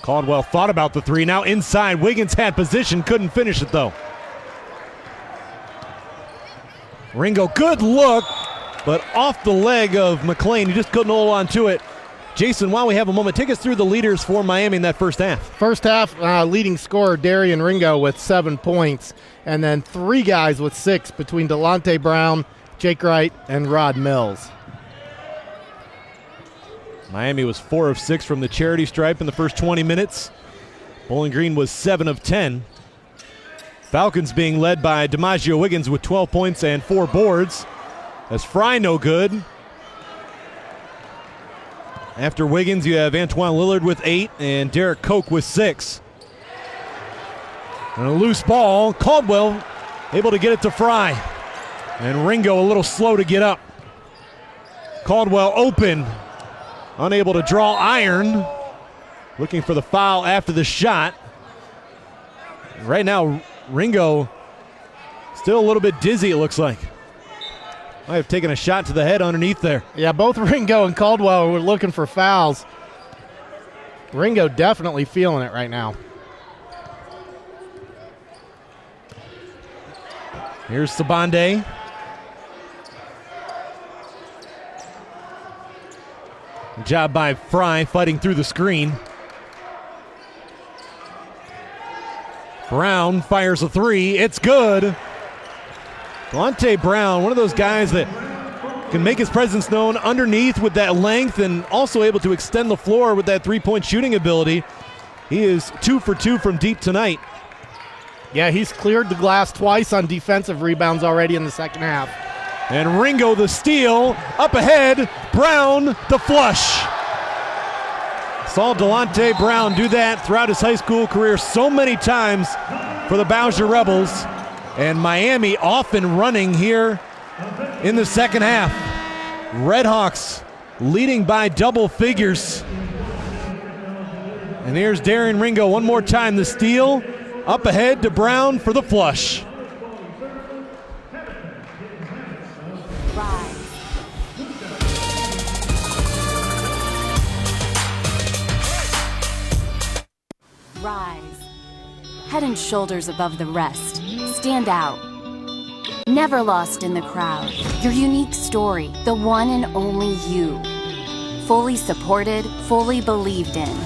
Caldwell thought about the three. Now inside, Wiggins had position, couldn't finish it though. Ringo, good look, but off the leg of McLean. He just couldn't hold on to it. Jason, while we have a moment, take us through the leaders for Miami in that first half. First half, leading scorer Darian Ringo with 7 points, and then 3 guys with 6 between Delonte Brown, Jake Wright, and Rod Mills. Miami was 4 of 6 from the charity stripe in the first 20 minutes. Bowling Green was 7 of 10. Falcons being led by DiMaggio Wiggins with 12 points and 4 boards. As Fry no good. After Wiggins, you have Antoine Lillard with 8 and Derek Koch with 6. And a loose ball. Caldwell able to get it to Fry. And Ringo a little slow to get up. Caldwell open. Unable to draw iron. Looking for the foul after the shot. Right now, Ringo still a little bit dizzy, it looks like. Might have taken a shot to the head underneath there. Yeah, both Ringo and Caldwell were looking for fouls. Ringo definitely feeling it right now. Here's Sabande. Good job by Fry fighting through the screen. Brown fires a 3. It's good. Delonte Brown, one of those guys that can make his presence known underneath with that length and also able to extend the floor with that three-point shooting ability. He is 2 for 2 from deep tonight. Yeah, he's cleared the glass twice on defensive rebounds already in the second half. And Ringo the steal, up ahead, Brown the flush. Saw Delonte Brown do that throughout his high school career so many times for the Bowser Rebels. And Miami off and running here in the second half. Redhawks leading by double figures. And here's Darian Ringo one more time, the steal, up ahead to Brown for the flush. Rise. Head and shoulders above the rest. Stand out. Never lost in the crowd. Your unique story, the one and only you. Fully supported, fully believed in.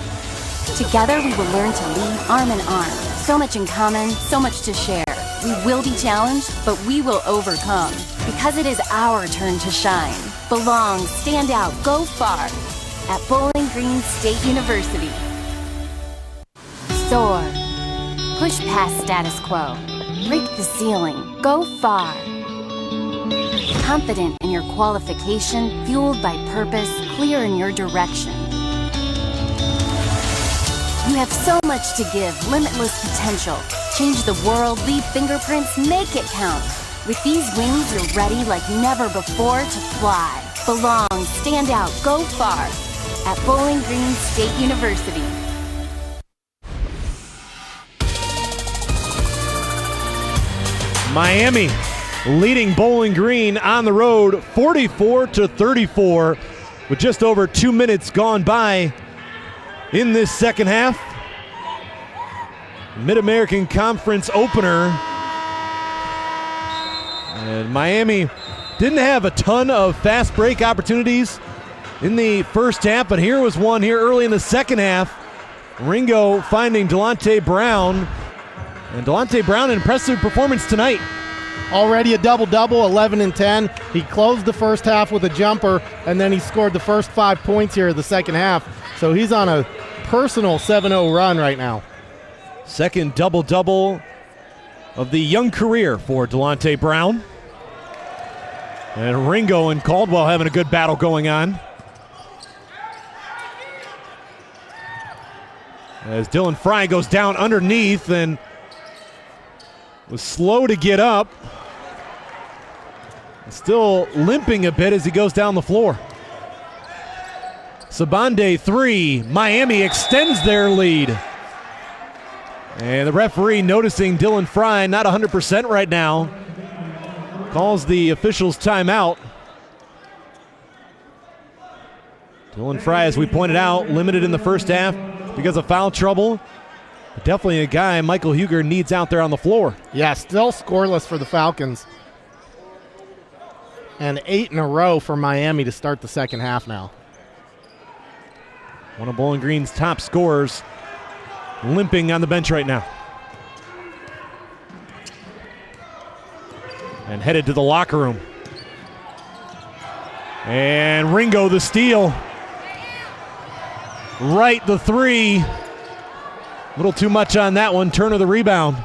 Together we will learn to lead arm in arm. So much in common, so much to share. We will be challenged, but we will overcome. Because it is our turn to shine. Belong, stand out, go far. At Bowling Green State University. Soar. Push past status quo. Break the ceiling. Go far. Confident in your qualification, fueled by purpose, clear in your direction. You have so much to give, limitless potential. Change the world, leave fingerprints, make it count. With these wings, you're ready like never before to fly. Belong, stand out, go far. At Bowling Green State University. Miami leading Bowling Green on the road 44-34 with just over 2 minutes gone by in this second half. Mid-American Conference opener. And Miami didn't have a ton of fast break opportunities in the first half, but here was one here early in the second half. Ringo finding Delonte Brown. And Delonte Brown, an impressive performance tonight. already a double-double, 11 and 10. He closed the first half with a jumper, and then he scored the first 5 points here in the second half. So he's on a personal 7-0 run right now. Second double-double of the young career for Delonte Brown. And Ringo and Caldwell having a good battle going on. As Dylan Fry goes down underneath and was slow to get up. Still limping a bit as he goes down the floor. Sabande 3. Miami extends their lead. And the referee, noticing Dylan Fry not 100% right now, calls the officials timeout. Dylan Fry, as we pointed out, limited in the first half because of foul trouble. But definitely a guy Michael Huger needs out there on the floor. Yeah, still scoreless for the Falcons. And 8 in a row for Miami to start the second half now. One of Bowling Green's top scorers limping on the bench right now. And headed to the locker room. And Ringo the steal. Right the 3. A little too much on that one. Turner the rebound.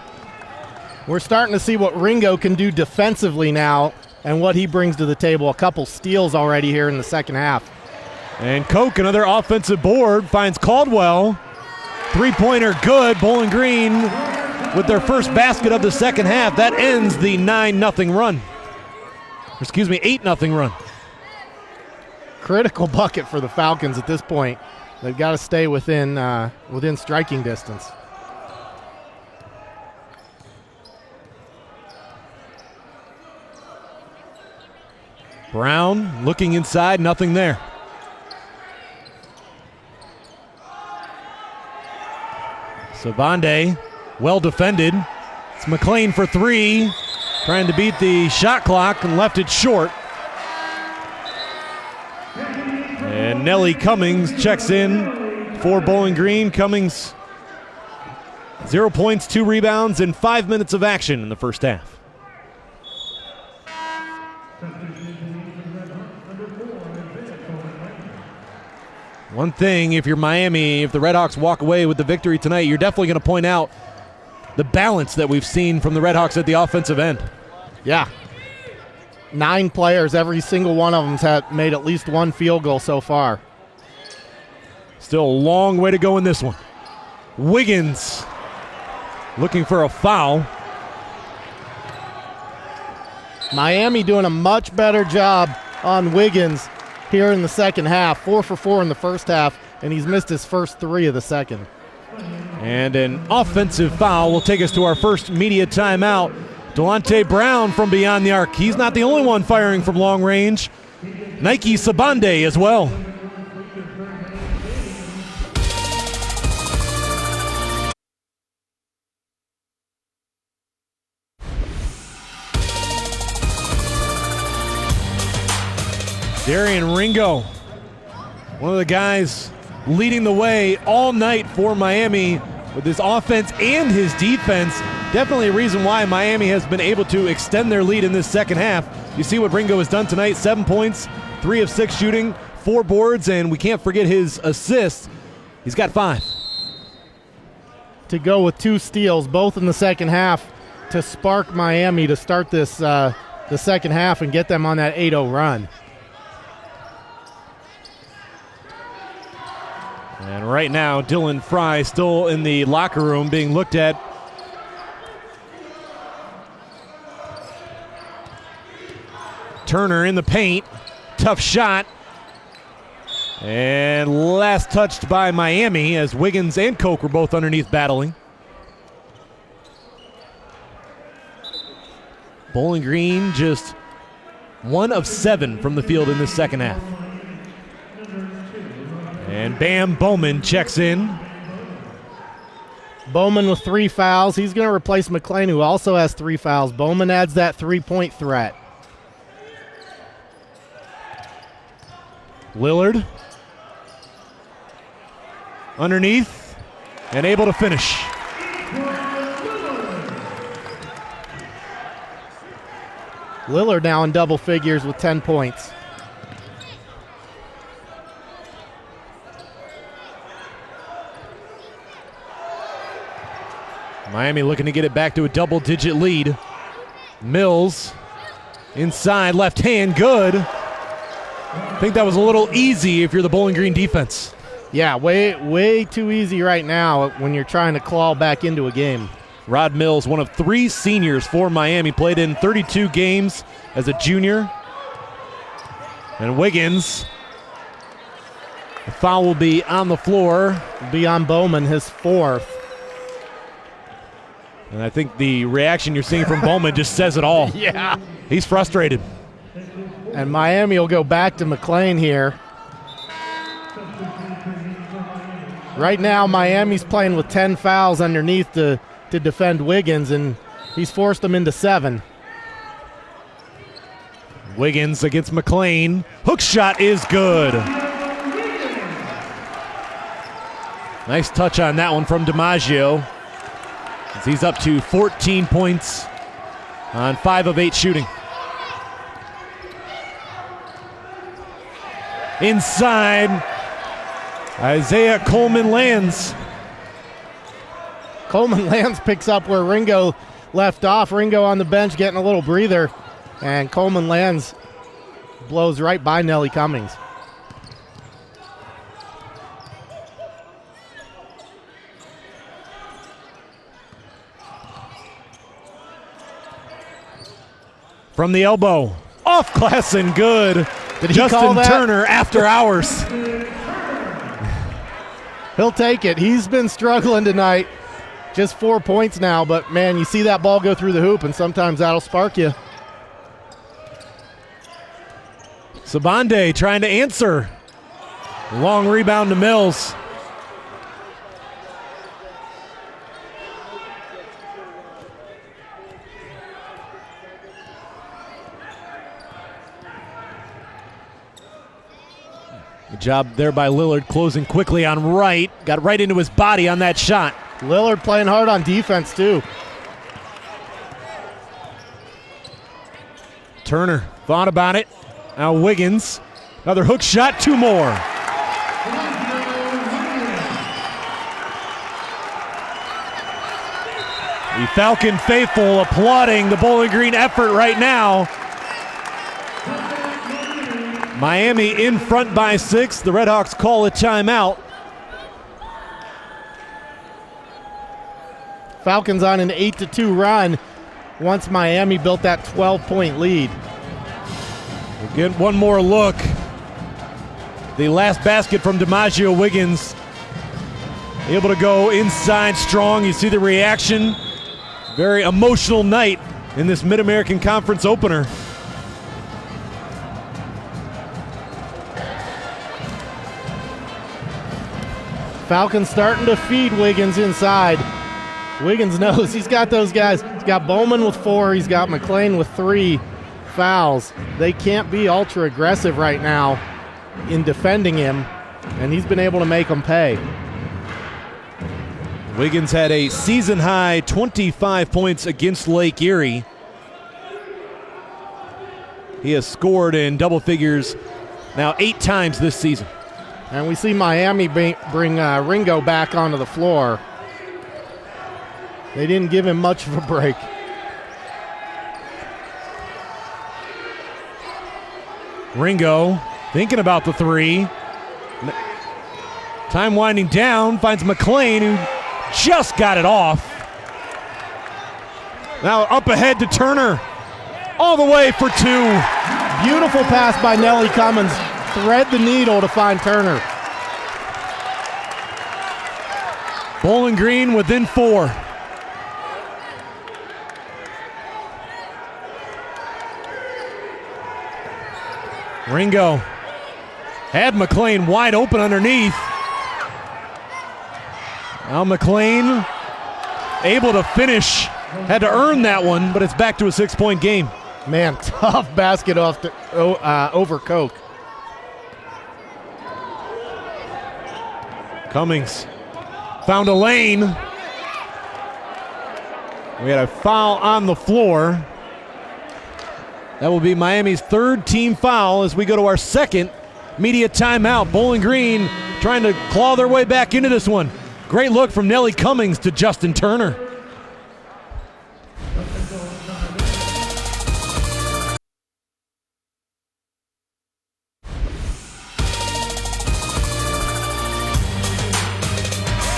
We're starting to see what Ringo can do defensively now and what he brings to the table. A couple steals already here in the second half. And Koch, another offensive board, finds Caldwell. Three-pointer good. Bowling Green with their first basket of the second half. That ends the 9-0 run. Excuse me, 8-0 run. Critical bucket for the Falcons at this point. They've got to stay within striking distance. Brown looking inside, nothing there. Sabande, well defended. It's McLean for 3, trying to beat the shot clock and left it short. And Nellie Cummings checks in for Bowling Green. Cummings, 0 points, 2 rebounds, and 5 minutes of action in the first half. One thing, if you're Miami, if the Redhawks walk away with the victory tonight, you're definitely going to point out the balance that we've seen from the Redhawks at the offensive end. Yeah. 9 players, every single one of them's had made at least one field goal so far. Still a long way to go in this one. Wiggins looking for a foul. Miami doing a much better job on Wiggins here in the second half. 4 for 4 in the first half, and he's missed his first 3 of the second. And an offensive foul will take us to our first media timeout. Delonte Brown from beyond the arc. He's not the only one firing from long range. Nike Sabande as well. Darian Ringo, one of the guys leading the way all night for Miami with his offense and his defense. Definitely a reason why Miami has been able to extend their lead in this second half. You see what Ringo has done tonight, 7 points, 3 of 6 shooting, 4 boards, and we can't forget his assists. He's got 5. To go with 2 steals, both in the second half, to spark Miami to start this the second half and get them on that 8-0 run. And right now, Dylan Fry still in the locker room being looked at. Turner in the paint. Tough shot. And last touched by Miami as Wiggins and Koch were both underneath battling. Bowling Green just 1 of 7 from the field in this second half. And Bam Bowman checks in. Bowman with 3 fouls. He's going to replace McLean, who also has 3 fouls. Bowman adds that 3-point threat. Lillard underneath and able to finish. Lillard now in double figures with 10 points. Miami looking to get it back to a double-digit lead. Mills inside, left hand, good. I think that was a little easy if you're the Bowling Green defense. Yeah, way too easy right now when you're trying to claw back into a game. Rod Mills, one of 3 seniors for Miami, played in 32 games as a junior. And Wiggins, the foul will be on the floor. Be on Bowman, his 4th. And I think the reaction you're seeing from Bowman just says it all. Yeah. He's frustrated. And Miami will go back to McLean here. Right now, Miami's playing with 10 fouls underneath to defend Wiggins, and he's forced them into 7. Wiggins against McLean. Hook shot is good. Nice touch on that one from DiMaggio. As he's up to 14 points on 5 of 8 shooting. Inside, Isaiah Coleman lands. Coleman lands picks up where Ringo left off. Ringo on the bench getting a little breather, and Coleman lands blows right by Nelly Cummings. From the elbow, off glass and good. Did he Justin call that? Turner after hours. He'll take it. He's been struggling tonight. Just 4 points now, but man, you see that ball go through the hoop, and sometimes that'll spark you. Sabande trying to answer. Long rebound to Mills. Good job there by Lillard, closing quickly on Wright. Got right into his body on that shot. Lillard playing hard on defense, too. Turner thought about it. Now Wiggins. Another hook shot, 2 more. The Falcon faithful applauding the Bowling Green effort right now. Miami in front by 6. The Redhawks call a timeout. Falcons on an 8-2 run once Miami built that 12-point lead. We'll get one more look. The last basket from DiMaggio. Wiggins able to go inside strong. You see the reaction. Very emotional night in this Mid-American Conference opener. Falcons starting to feed Wiggins inside. Wiggins knows he's got those guys. He's got Bowman with 4. He's got McLean with 3 fouls. They can't be ultra aggressive right now in defending him, and he's been able to make them pay. Wiggins had a season-high 25 points against Lake Erie. He has scored in double figures now 8 times this season. And we see Miami bring Ringo back onto the floor. They didn't give him much of a break. Ringo thinking about the 3. Time winding down, finds McLean, who just got it off. Now up ahead to Turner, all the way for 2. Beautiful pass by Nelly Cummins. Thread the needle to find Turner. Bowling Green within 4. Ringo had McLean wide open underneath. Now McLean able to finish. Had to earn that one, but it's back to a 6-point game. Man, tough basket off over Koch. Cummings found a lane. We had a foul on the floor. That will be Miami's third team foul as we go to our second media timeout. Bowling Green trying to claw their way back into this one. Great look from Nellie Cummings to Justin Turner.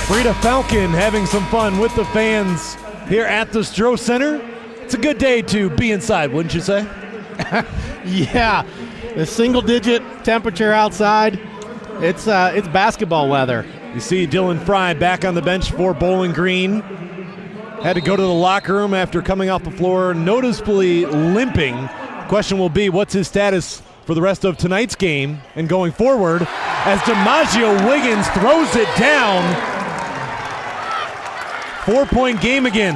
Frida Falcon having some fun with the fans here at the Stroh Center. It's a good day to be inside, wouldn't you say? Yeah, the single-digit temperature outside. It's basketball weather. You see Dylan Fry back on the bench for Bowling Green. Had to go to the locker room after coming off the floor, noticeably limping. Question will be, what's his status for the rest of tonight's game and going forward as DiMaggio Wiggins throws it down. 4-point game again.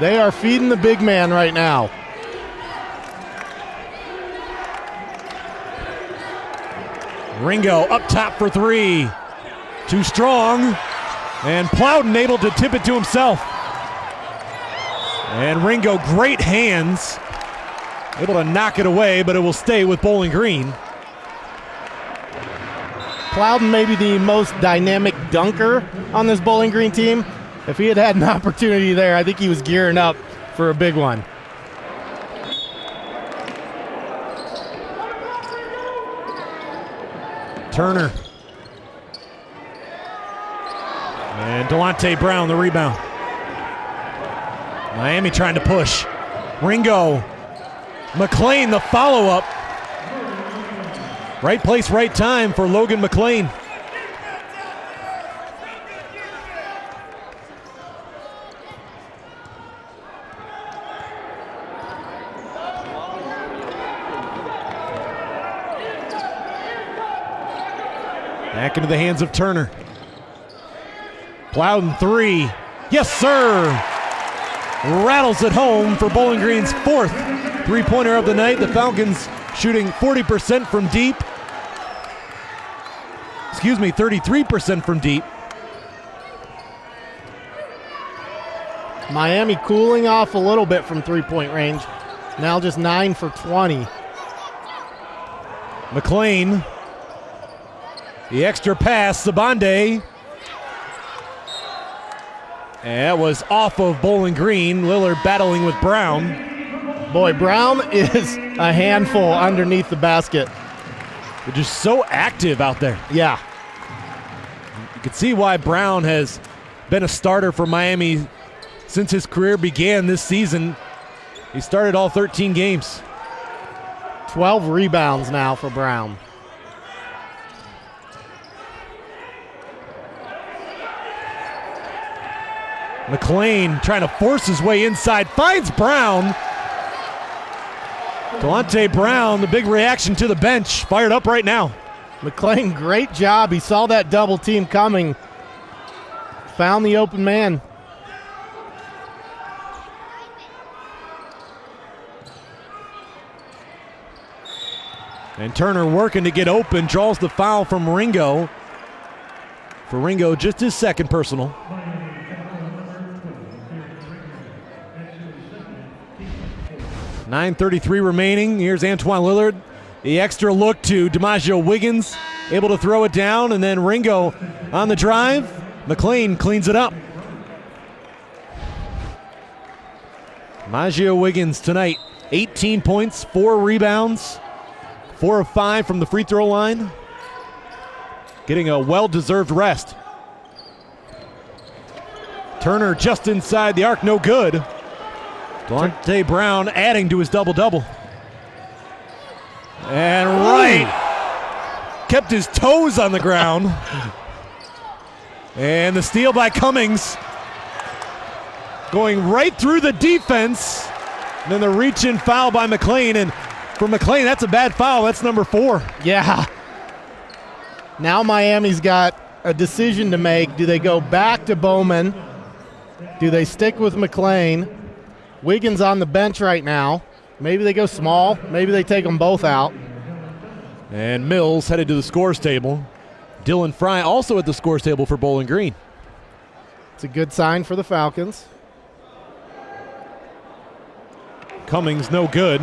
They are feeding the big man right now. Ringo up top for three. Too strong. And Plowden able to tip it to himself. And Ringo, great hands. Able to knock it away, but it will stay with Bowling Green. Plowden may be the most dynamic dunker on this Bowling Green team. If he had an opportunity there, I think he was gearing up for a big one. Turner. And Delonte Brown, the rebound. Miami trying to push. Ringo. McLean, the follow-up. Right place, right time for Logan McLean. Back into the hands of Turner. Plowden three. Yes, sir. Rattles it home for Bowling Green's fourth three-pointer of the night. The Falcons shooting 40% from deep. 33% from deep. Miami cooling off a little bit from three-point range. Now just 9 for 20. McLean. The extra pass, Sabande. And that was off of Bowling Green. Lillard battling with Brown. Boy, Brown is a handful underneath the basket. They're just so active out there. Yeah. You can see why Brown has been a starter for Miami since his career began this season. He started all 13 games. 12 rebounds now for Brown. McLean trying to force his way inside, finds Brown. Delonte Brown, the big reaction to the bench, fired up right now. McLean, great job. He saw that double team coming. Found the open man. And Turner working to get open, draws the foul from Ringo. For Ringo, just his second personal. .9:33 remaining. Here's Antoine Lillard. The extra look to DiMaggio Wiggins. Able to throw it down, and then Ringo on the drive. McLean cleans it up. DiMaggio Wiggins tonight, 18 points, 4 rebounds, 4 of 5 from the free throw line. Getting a well-deserved rest. Turner just inside the arc, no good. Delonte Brown adding to his double-double. And right. Kept his toes on the ground. And the steal by Cummings. Going right through the defense. And then the reach-in foul by McLean. And for McLean, that's a bad foul. That's number 4. Yeah. Now Miami's got a decision to make. Do they go back to Bowman? Do they stick with McLean? Wiggins on the bench right now. Maybe they go small. Maybe they take them both out. And Mills headed to the scores table. Dylan Fry also at the scores table for Bowling Green. It's a good sign for the Falcons. Cummings no good.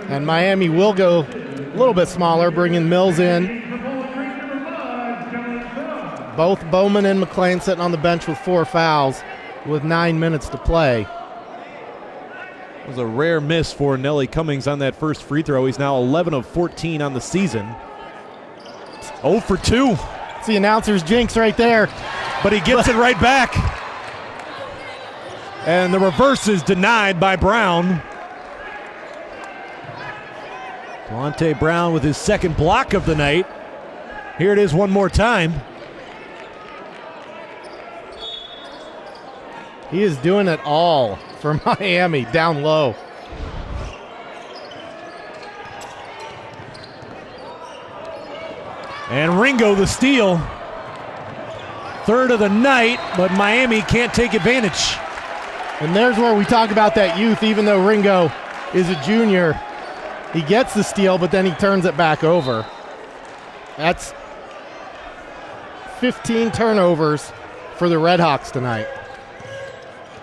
And Miami will go a little bit smaller, bringing Mills in. Both Bowman and McLean sitting on the bench with 4 fouls with 9 minutes to play. It was a rare miss for Nelly Cummings on that first free throw. He's now 11 of 14 on the season. 0 for 2. It's the announcer's jinx right there. But he gets it right back. And the reverse is denied by Brown. Delonte Brown with his second block of the night. Here it is one more time. He is doing it all for Miami down low. And Ringo the steal. Third of the night, but Miami can't take advantage. And there's where we talk about that youth. Even though Ringo is a junior, he gets the steal, but then he turns it back over. That's 15 turnovers for the Redhawks tonight.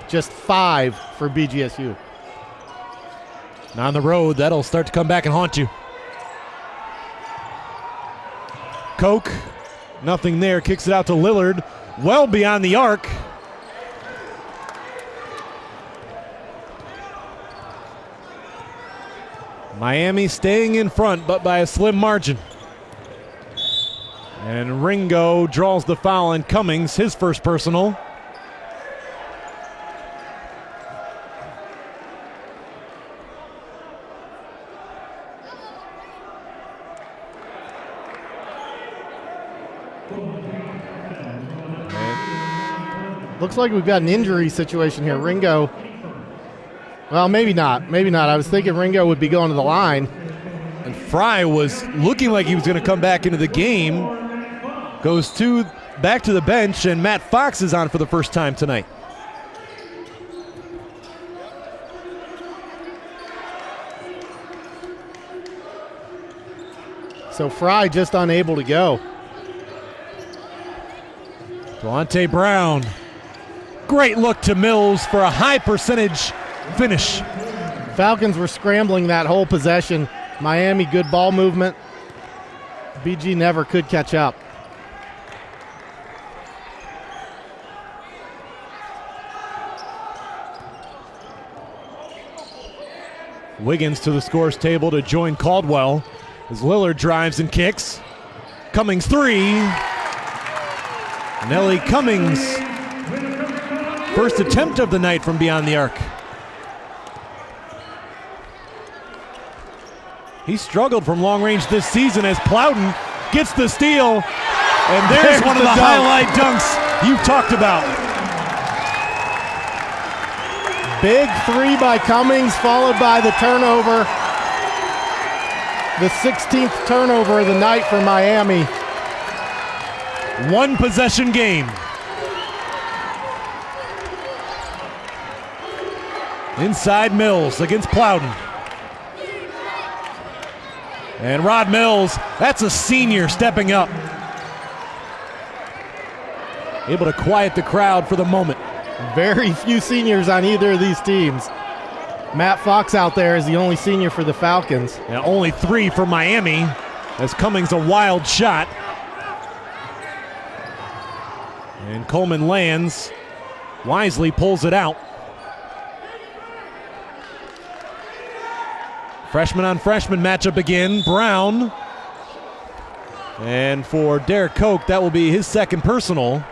Just 5 for BGSU. And on the road, that'll start to come back and haunt you. Koch, nothing there, kicks it out to Lillard, well beyond the arc. Miami staying in front, but by a slim margin. And Ringo draws the foul on Cummings, his first personal. Looks like we've got an injury situation here. Ringo, well, maybe not. Maybe not. I was thinking Ringo would be going to the line. And Fry was looking like he was going to come back into the game. Goes back to the bench, and Matt Fox is on for the first time tonight. So Fry just unable to go. Delonte Brown. Great look to Mills for a high percentage finish. Falcons were scrambling that whole possession. Miami, good ball movement. BG never could catch up. Wiggins to the scores table to join Caldwell as Lillard drives and kicks. Cummings 3. Nelly Cummings. First attempt of the night from beyond the arc. He struggled from long range this season as Plowden gets the steal. And there's one of the highlight dunks you've talked about. Big 3 by Cummings, followed by the turnover. The 16th turnover of the night for Miami. One possession game. Inside Mills against Plowden. And Rod Mills, that's a senior stepping up. Able to quiet the crowd for the moment. Very few seniors on either of these teams. Matt Fox out there is the only senior for the Falcons. Now only 3 for Miami as Cummings a wild shot. And Coleman lands, wisely pulls it out. Freshman on freshman matchup again. Brown. And for Derek Koch, that will be his second personal.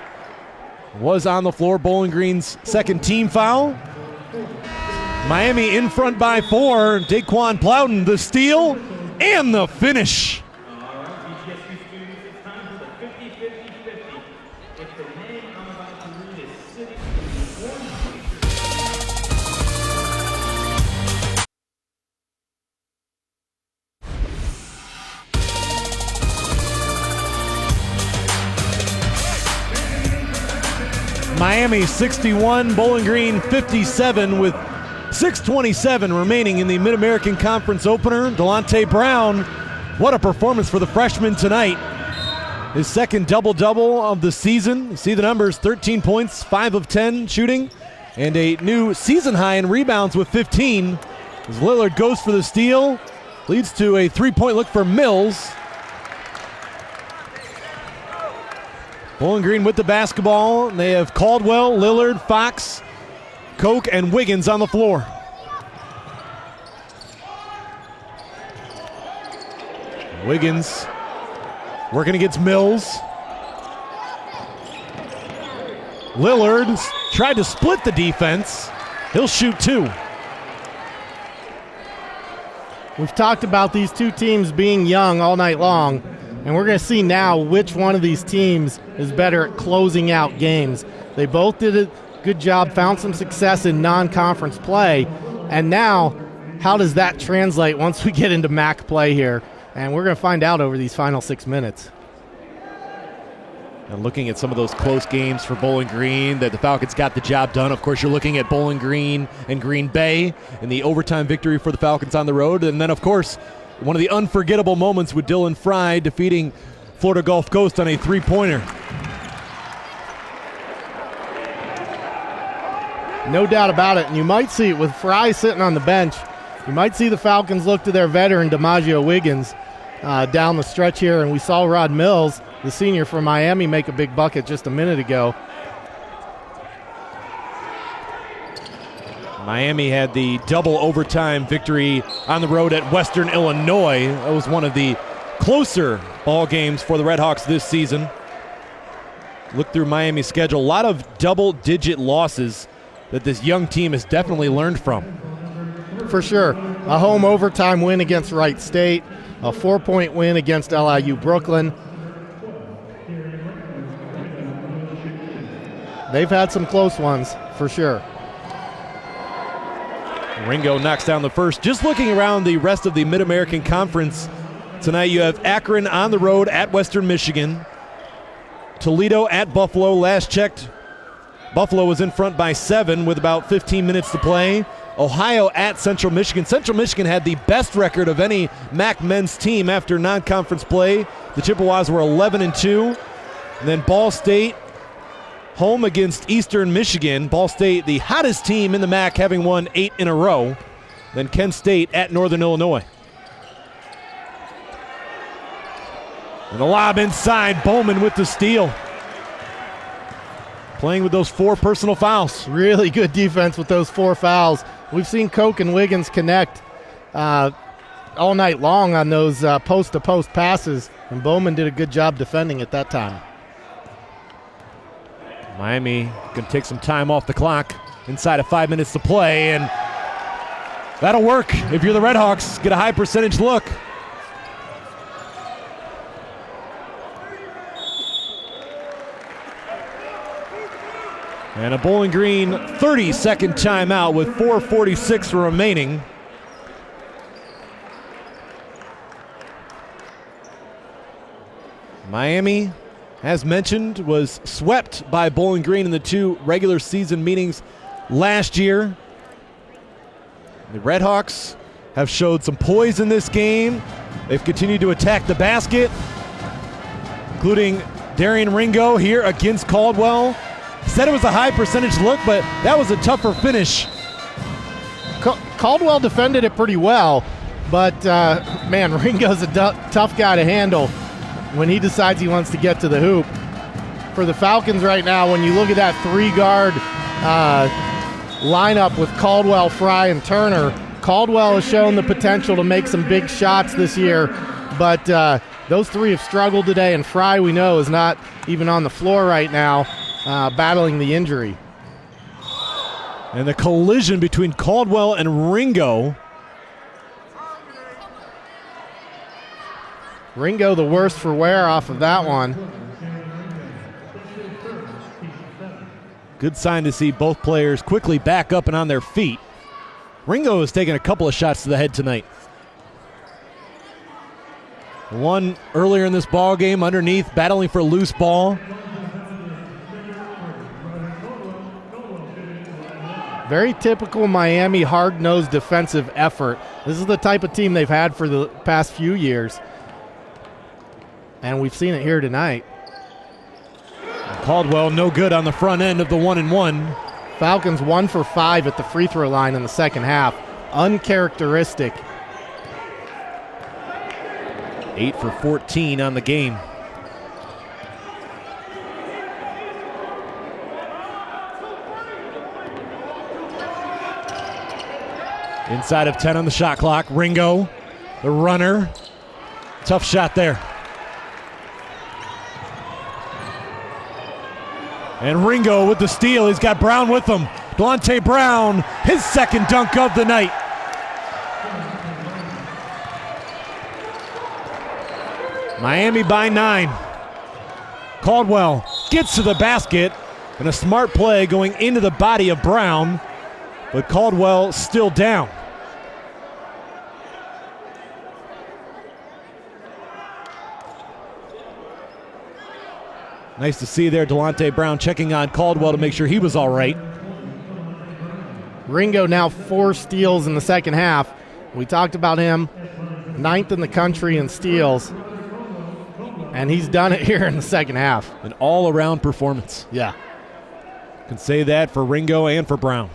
Was on the floor. Bowling Green's second team foul. Miami in front by 4. Daquan Plowden, the steal and the finish. Miami 61, Bowling Green 57 with 6:27 remaining in the Mid-American Conference opener. Delonte Brown, what a performance for the freshman tonight. His second double-double of the season. You see the numbers, 13 points, 5 of 10 shooting. and a new season high in rebounds with 15. As Lillard goes for the steal, leads to a three-point look for Mills. Bowling Green with the basketball. They have Caldwell, Lillard, Fox, Koch, and Wiggins on the floor. Wiggins working against Mills. Lillard tried to split the defense. He'll shoot two. We've talked about these two teams being young all night long, and we're going to see now which one of these teams is better at closing out games. They both did a good job, found some success in non-conference play, and now how does that translate once we get into MAC play here? And we're going to find out over these final 6 minutes. And looking at some of those close games for Bowling Green that the Falcons got the job done. Of course, you're looking at Bowling Green and Green Bay in the overtime victory for the Falcons on the road. And then, of course, one of the unforgettable moments with Dylan Fry defeating Florida Gulf Coast on a three-pointer. No doubt about it. And you might see it with Fry sitting on the bench. You might see the Falcons look to their veteran, DiMaggio Wiggins, down the stretch here. And we saw Rod Mills, the senior from Miami, make a big bucket just a minute ago. Miami had the double overtime victory on the road at Western Illinois. That was one of the closer ball games for the Redhawks this season. Look through Miami's schedule. A lot of double-digit losses that this young team has definitely learned from. For sure. A home overtime win against Wright State, a 4-point win against LIU Brooklyn. They've had some close ones, for sure. Ringo knocks down the first. Just looking around the rest of the Mid-American Conference tonight, you have Akron on the road at Western Michigan. Toledo at Buffalo. Last checked, Buffalo was in front by 7 with about 15 minutes to play. Ohio at Central Michigan. Central Michigan had the best record of any MAC men's team after non-conference play. The Chippewas were 11-2. And then Ball State home against Eastern Michigan. Ball State, the hottest team in the MAC, having won 8 in a row. Then Kent State at Northern Illinois. And the lob inside, Bowman with the steal. Playing with those 4 personal fouls. Really good defense with those 4 fouls. We've seen Koch and Wiggins connect all night long on those post-to-post passes, and Bowman did a good job defending at that time. Miami going to take some time off the clock inside of 5 minutes to play, and that'll work if you're the Redhawks. Get a high percentage look. And a Bowling Green 30-second timeout with 4:46 remaining. Miami, as mentioned, was swept by Bowling Green in the 2 regular season meetings last year. The Redhawks have showed some poise in this game. They've continued to attack the basket, including Darian Ringo here against Caldwell. Said it was a high percentage look, but that was a tougher finish. Caldwell defended it pretty well, but man, Ringo's a tough guy to handle when he decides he wants to get to the hoop. For the Falcons right now, when you look at that 3-guard lineup with Caldwell, Fry, and Turner, Caldwell has shown the potential to make some big shots this year, but those 3 have struggled today, and Fry, we know, is not even on the floor right now, battling the injury. And the collision between Caldwell and Ringo. Ringo the worst for wear off of that one. Good sign to see both players quickly back up and on their feet. Ringo has taken a couple of shots to the head tonight. One earlier in this ball game underneath, battling for a loose ball. Very typical Miami hard-nosed defensive effort. This is the type of team they've had for the past few years. And we've seen it here tonight. Caldwell no good on the front end of the 1-and-1. Falcons 1 for 5 at the free throw line in the second half. Uncharacteristic. 8 for 14 on the game. Inside of 10 on the shot clock. Ringo, the runner. Tough shot there. And Ringo with the steal. He's got Brown with him. Delonte Brown, his second dunk of the night. Miami by 9. Caldwell gets to the basket, and a smart play going into the body of Brown, but Caldwell still down. Nice to see there Delonte Brown checking on Caldwell to make sure he was all right. Ringo now 4 steals in the second half. We talked about him, 9th in the country in steals, and he's done it here in the second half. An all-around performance. Yeah. Can say that for Ringo and for Brown.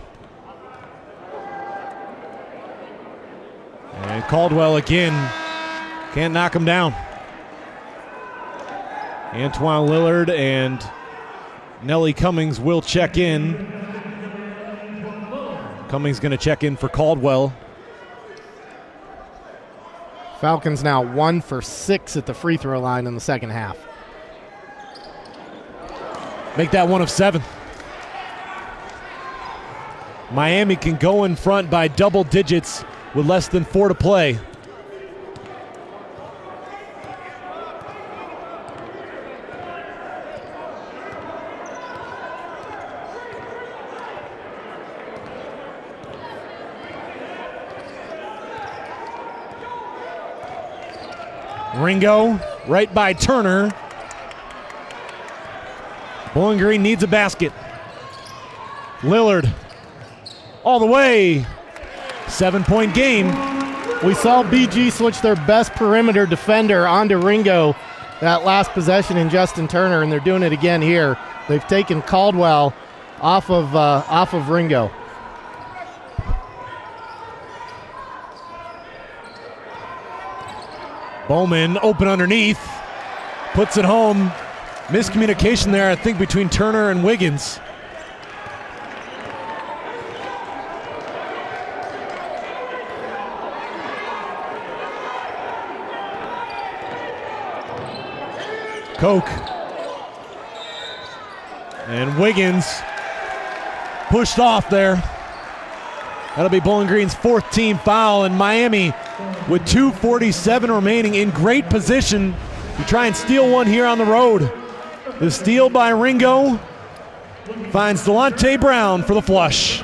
And Caldwell again, can't knock him down. Antoine Lillard and Nelly Cummings will check in. Cummings going to check in for Caldwell. Falcons now 1 for 6 at the free throw line in the second half. Make that 1 of 7. Miami can go in front by double digits with less than 4 to play. Ringo right by Turner. Bowling Green needs a basket. Lillard all the way. 7-point game. We saw BG switch their best perimeter defender onto Ringo that last possession in Justin Turner, and they're doing it again here. They've taken Caldwell off of Ringo. Bowman open underneath, puts it home. Miscommunication there, I think, between Turner and Wiggins. Koch. And Wiggins pushed off there. That'll be Bowling Green's 4th team foul, and Miami with 2:47 remaining in great position to try and steal one here on the road. The steal by Ringo finds Delonte Brown for the flush.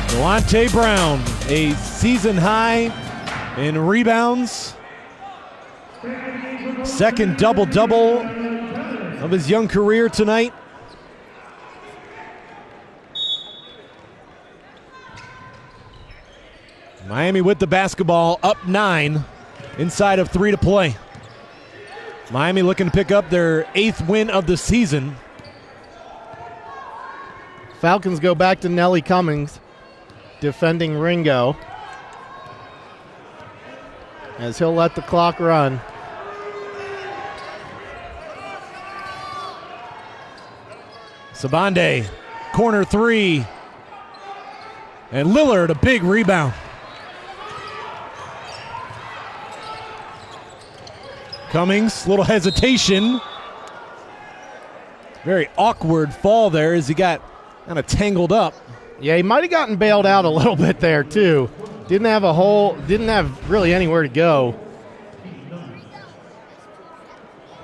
Delonte Brown, a season high in rebounds. Second double-double of his young career tonight. Miami with the basketball, up 9, inside of 3 to play. Miami looking to pick up their 8th win of the season. Falcons go back to Nelly Cummings, defending Ringo, as he'll let the clock run. Sabande, corner 3. And Lillard, a big rebound. Cummings, little hesitation. Very awkward fall there as he got kind of tangled up. Yeah, he might have gotten bailed out a little bit there too. Didn't have really anywhere to go.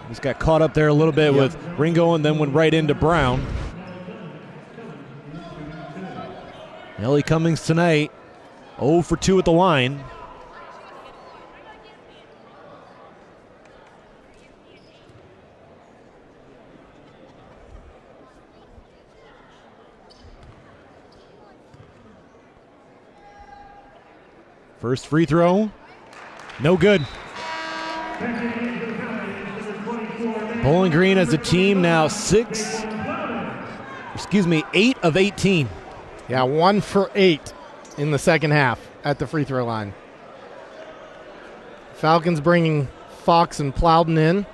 Just got caught up there a little bit with Ringo and then went right into Brown. Nelly Cummings tonight, 0 for 2 at the line. First free throw, no good. Bowling Green as a team now 8 of 18. Yeah, 1 for 8 in the second half at the free throw line. Falcons bringing Fox and Plowden in.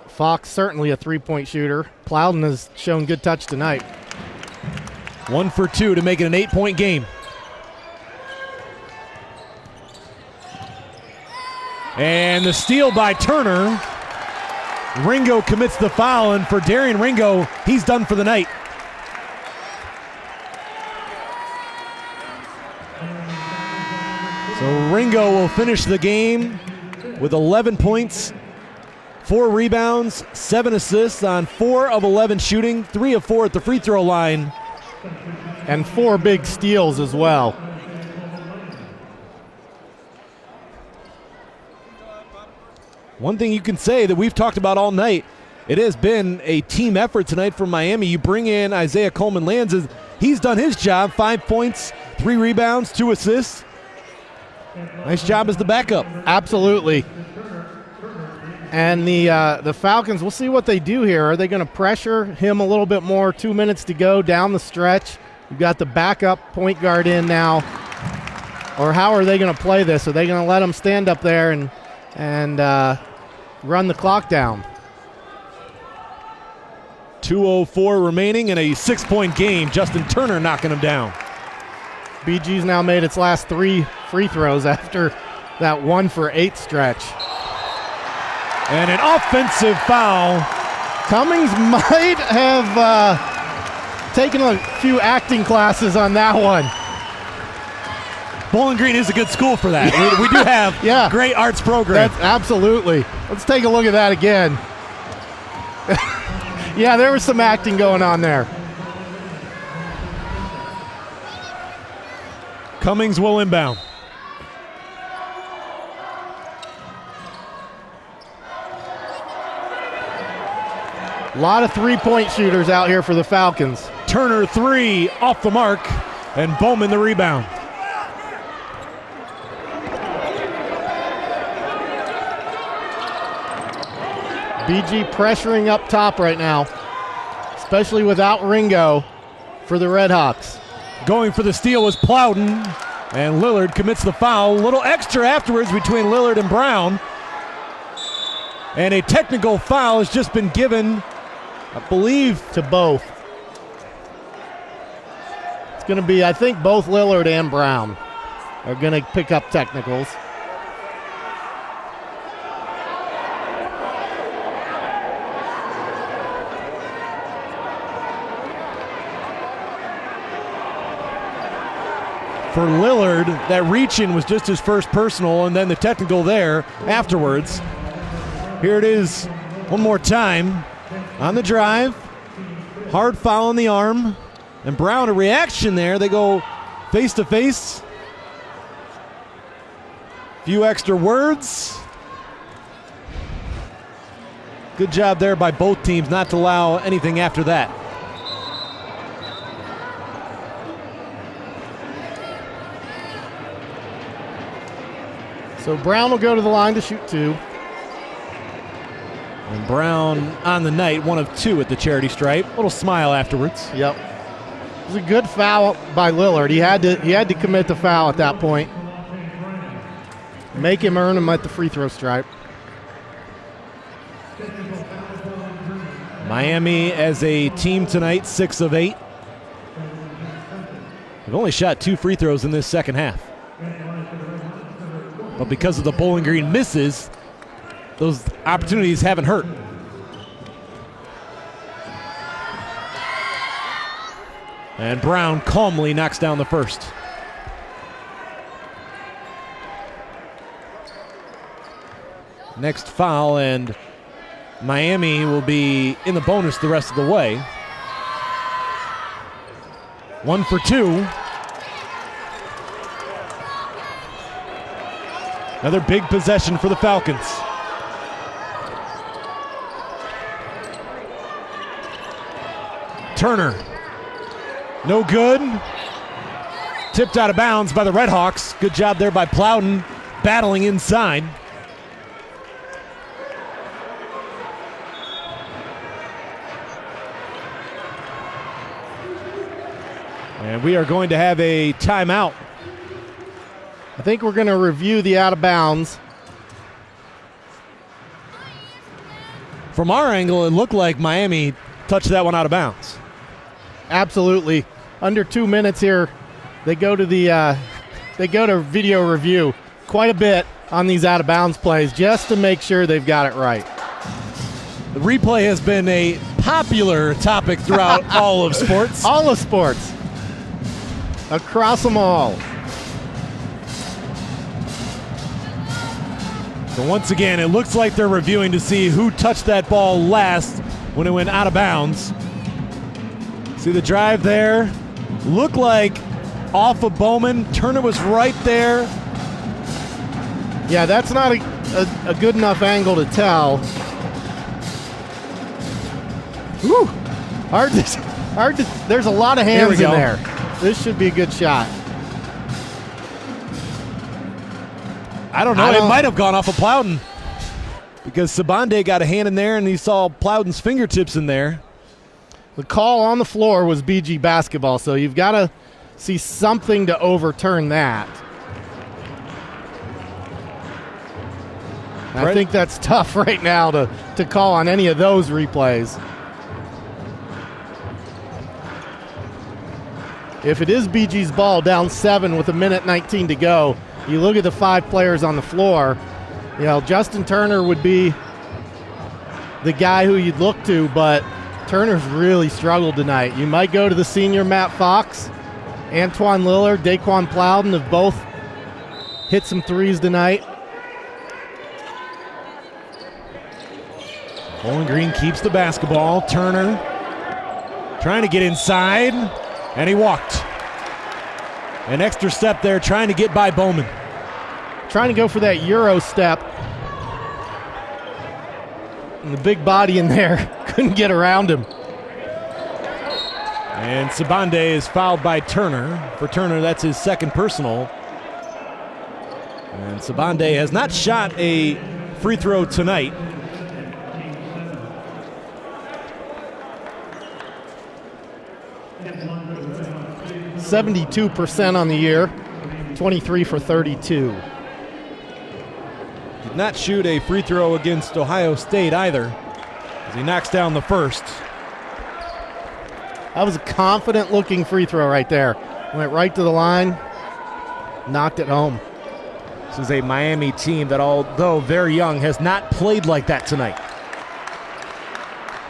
Fox certainly a three-point shooter. Plowden has shown good touch tonight. 1 for 2 to make it an 8-point game. And the steal by Turner. Ringo commits the foul, and for Darian Ringo, he's done for the night. So Ringo will finish the game with 11 points, 4 rebounds, 7 assists on 4 of 11 shooting, 3 of 4 at the free throw line. And 4 big steals as well. One thing you can say that we've talked about all night, it has been a team effort tonight from Miami. You bring in Isaiah Coleman-Lanz. He's done his job, 5 points, 3 rebounds, 2 assists. Nice job as the backup. Absolutely. And the Falcons, we'll see what they do here. Are they going to pressure him a little bit more? 2 minutes to go down the stretch. You've got the backup point guard in now. Or how are they going to play this? Are they going to let him stand up there and run the clock down? 2:04 remaining in a 6-point game. Justin Turner knocking him down. BG's now made its last 3 free throws after that 1 for 8 stretch. And an offensive foul. Cummings might have taken a few acting classes on that one. Bowling Green is a good school for that. We do have great arts program. That's absolutely. Let's take a look at that again. Yeah, there was some acting going on there. Cummings will inbound. A lot of three-point shooters out here for the Falcons. Turner 3 off the mark, and Bowman the rebound. BG pressuring up top right now, especially without Ringo for the Red Hawks. Going for the steal was Plowden, and Lillard commits the foul. A little extra afterwards between Lillard and Brown. And a technical foul has just been given, I believe, to both. It's going to be, I think, both Lillard and Brown are going to pick up technicals. For Lillard, that reach-in was just his first personal, and then the technical there afterwards. Here it is one more time on the drive. Hard foul on the arm. And Brown, a reaction there. They go face-to-face. Few extra words. Good job there by both teams not to allow anything after that. So Brown will go to the line to shoot 2. And Brown on the night, 1 of 2 at the charity stripe. Little smile afterwards. Yep. It was a good foul by Lillard. He had to commit the foul at that point. Make him earn him at the free throw stripe. Miami as a team tonight, 6 of 8. They've only shot 2 free throws in this second half. But because of the Bowling Green misses, those opportunities haven't hurt. And Brown calmly knocks down the first. Next foul, and Miami will be in the bonus the rest of the way. 1 for 2. Another big possession for the Falcons. Turner. No good. Tipped out of bounds by the Red Hawks. Good job there by Plowden, battling inside. And we are going to have a timeout. I think we're going to review the out of bounds. From our angle, it looked like Miami touched that one out of bounds. Absolutely. Under 2 minutes here, they go to video review quite a bit on these out of bounds plays just to make sure they've got it right. The replay has been a popular topic throughout all of sports. All of sports. Across them all. So once again, it looks like they're reviewing to see who touched that ball last when it went out of bounds. See the drive there? Looked like off of Bowman. Turner was right there. Yeah, that's not a good enough angle to tell. Whew. Hard to, there's a lot of hands in there. This should be a good shot. I don't know. It might have gone off of Plowden because Sabande got a hand in there and he saw Plowden's fingertips in there. The call on the floor was BG basketball, so you've got to see something to overturn that. I think that's tough right now to call on any of those replays. If it is BG's ball down 7 with 1:19 to go, you look at the 5 players on the floor, Justin Turner would be the guy who you'd look to, but Turner's really struggled tonight. You might go to the senior Matt Fox, Antoine Lillard, Daquan Plowden have both hit some threes tonight. Bowling Green keeps the basketball. Turner trying to get inside, and he walked. An extra step there trying to get by Bowman. Trying to go for that Euro step. And the big body in there couldn't get around him. And Sabande is fouled by Turner. For Turner, that's his second personal. And Sabande has not shot a free throw tonight. %72% on the year, 23 for 32. Did not shoot a free throw against Ohio State either, as he knocks down the first. That was a confident-looking free throw right there. Went right to the line, knocked it home. This is a Miami team that, although very young, has not played like that tonight.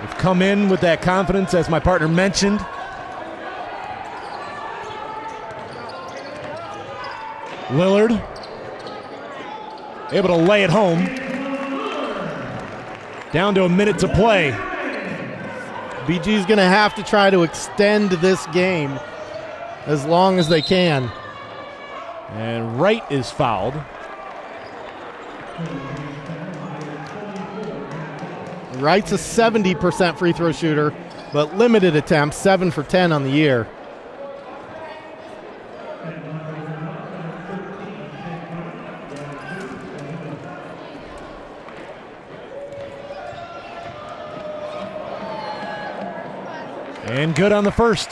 They've come in with that confidence, as my partner mentioned. Lillard able to lay it home. Down to a minute to play. BG's going to have to try to extend this game as long as they can. And Wright is fouled. Wright's a 70% free throw shooter, but limited attempts, 7 for 10 on the year. And good on the first.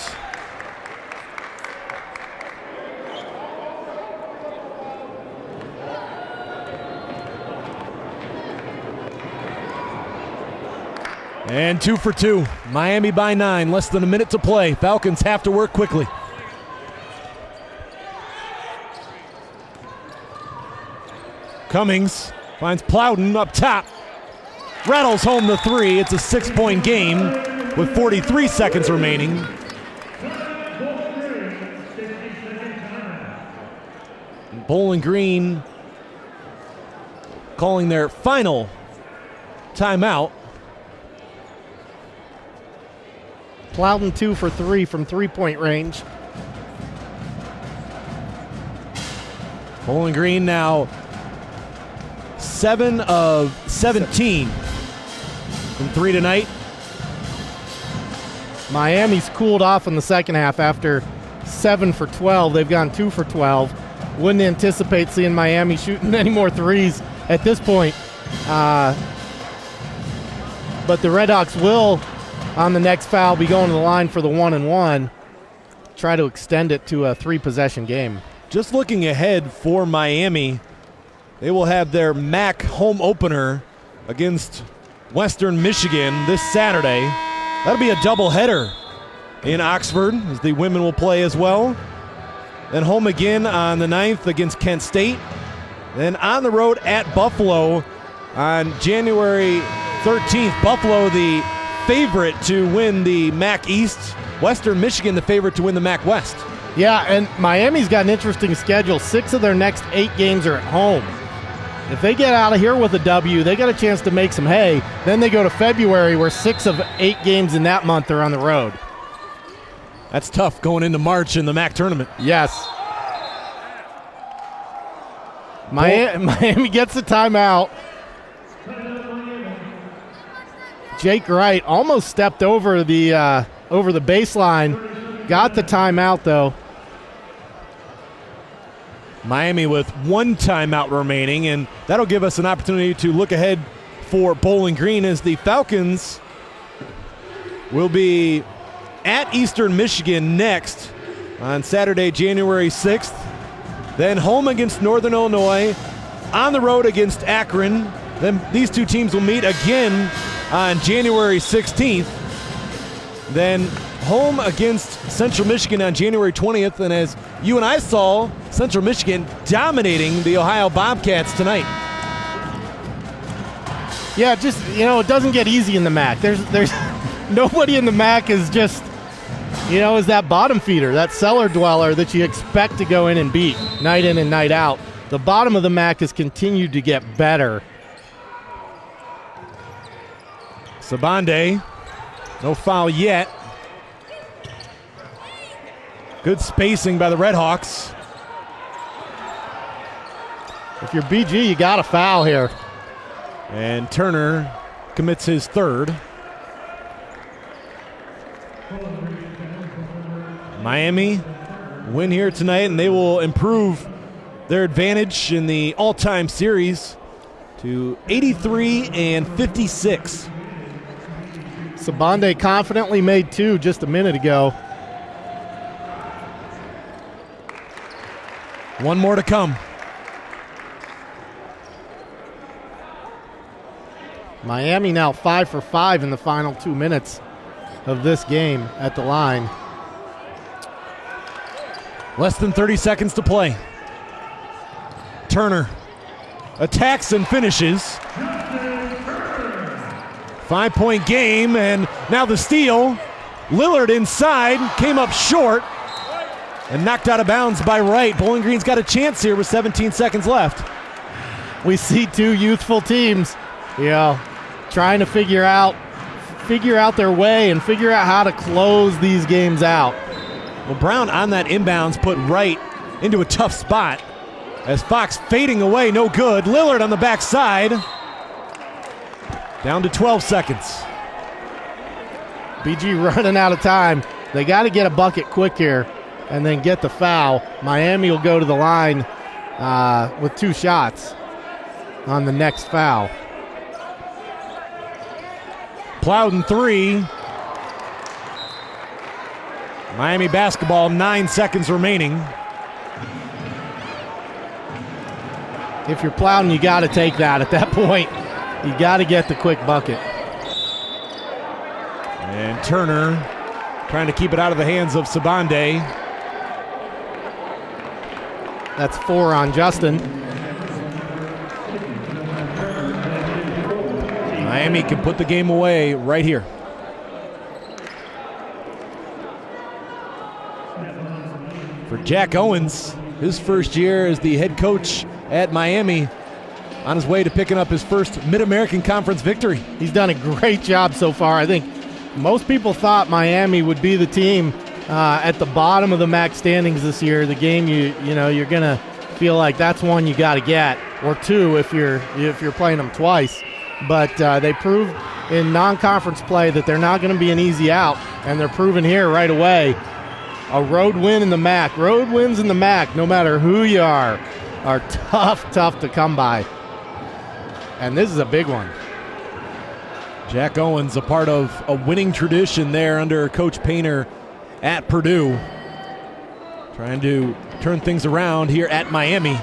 And 2 for 2. Miami by 9. Less than a minute to play. Falcons have to work quickly. Cummings finds Plowden up top. Rattles home the 3. It's a 6-point game with 43 seconds remaining. Bowling Green calling their final timeout. Plowden 2 for 3 from three-point range. Bowling Green now 7 of 17 from 3 tonight. Miami's cooled off in the second half after 7 for 12. They've gone 2 for 12. Wouldn't anticipate seeing Miami shooting any more threes at this point. But the Redhawks will, on the next foul, be going to the line for the 1-and-1. Try to extend it to a 3-possession game. Just looking ahead for Miami, they will have their MAC home opener against Western Michigan this Saturday. That'll be a doubleheader in Oxford, as the women will play as well. Then home again on the 9th against Kent State. Then on the road at Buffalo on January 13th. Buffalo, the favorite to win the MAC East. Western Michigan, the favorite to win the MAC West. Yeah, and Miami's got an interesting schedule. 6 of their next 8 games are at home. If they get out of here with a W, they got a chance to make some hay. Then they go to February, where 6 of 8 games in that month are on the road. That's tough going into March in the MAC tournament. Yes. Miami gets a timeout. Jake Wright almost stepped over the baseline. Got the timeout, though. Miami with 1 timeout remaining, and that'll give us an opportunity to look ahead for Bowling Green, as the Falcons will be at Eastern Michigan next on Saturday, January 6th. Then home against Northern Illinois, on the road against Akron. Then these 2 teams will meet again on January 16th. Then home against Central Michigan on January 20th. And as you and I saw, Central Michigan dominating the Ohio Bobcats tonight. Yeah, just, it doesn't get easy in the MAC. There's nobody in the MAC is just, is that bottom feeder, that cellar dweller that you expect to go in and beat night in and night out. The bottom of the MAC has continued to get better. Sabande, no foul yet. Good spacing by the Redhawks. If you're BG, you got a foul here. And Turner commits his 3rd. Miami win here tonight, and they will improve their advantage in the all-time series to 83-56. Sabande confidently made 2 just a minute ago. 1 more to come. Miami now 5 for 5 in the final 2 minutes of this game at the line. Less than 30 seconds to play. Turner attacks and finishes. 5-point game, and now the steal. Lillard inside, came up short, and knocked out of bounds by Wright. Bowling Green's got a chance here with 17 seconds left. We see 2 youthful teams, trying to figure out their way and figure out how to close these games out. Well, Brown on that inbounds put Wright into a tough spot as Fox fading away, no good. Lillard on the backside. Down to 12 seconds. BG running out of time. They got to get a bucket quick here and then get the foul. Miami will go to the line with 2 shots on the next foul. Plowden 3. Miami basketball, 9 seconds remaining. If you're Plowden, you got to take that at that point. You got to get the quick bucket. And Turner trying to keep it out of the hands of Sabande. That's 4 on Justin. Miami can put the game away right here. For Jack Owens, his first year as the head coach at Miami, on his way to picking up his first Mid-American Conference victory. He's done a great job so far. I think most people thought Miami would be the team at the bottom of the MAC standings this year. The game you're gonna feel like that's one you got to get, or 2 if you're playing them twice. But they proved in non-conference play that they're not going to be an easy out, and they're proven here right away. A road win in the MAC. Road wins in the MAC, no matter who you are tough to come by. And this is a big one. Jack Owens, a part of a winning tradition there under Coach Painter at Purdue. Trying to turn things around here at Miami.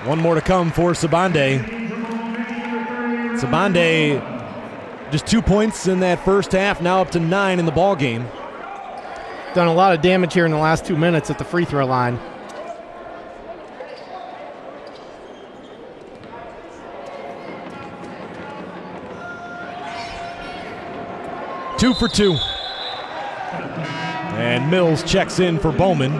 One more to come for Sabande. Sabande, just 2 points in that first half, now up to 9 in the ball game. Done a lot of damage here in the last 2 minutes at the free throw line. Two for two. And Mills checks in for Bowman.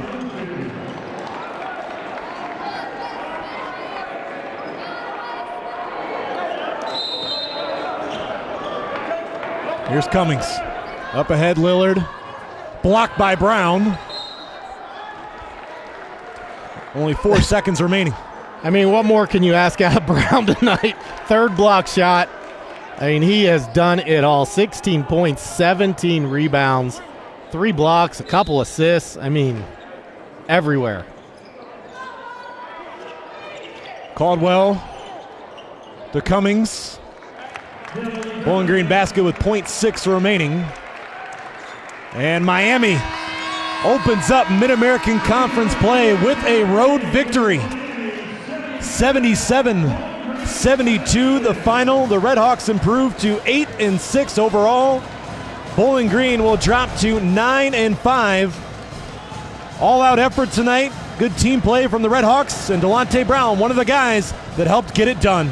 Here's Cummings. Up ahead, Lillard. Blocked by Brown. Only 4 seconds remaining. I mean, what more can you ask out of Brown tonight? Third block shot. I mean, he has done it all. 16 points, 17 rebounds, 3 blocks, a couple assists. I mean, everywhere. Caldwell to Cummings. Bowling Green basket with .6 remaining. And Miami opens up Mid-American Conference play with a road victory. 77-72 the final. The Red Hawks improved to 8-6 overall. Bowling Green will drop to 9-5. All-out effort tonight. Good team play from the Red Hawks, and Delonte Brown, one of the guys that helped get it done.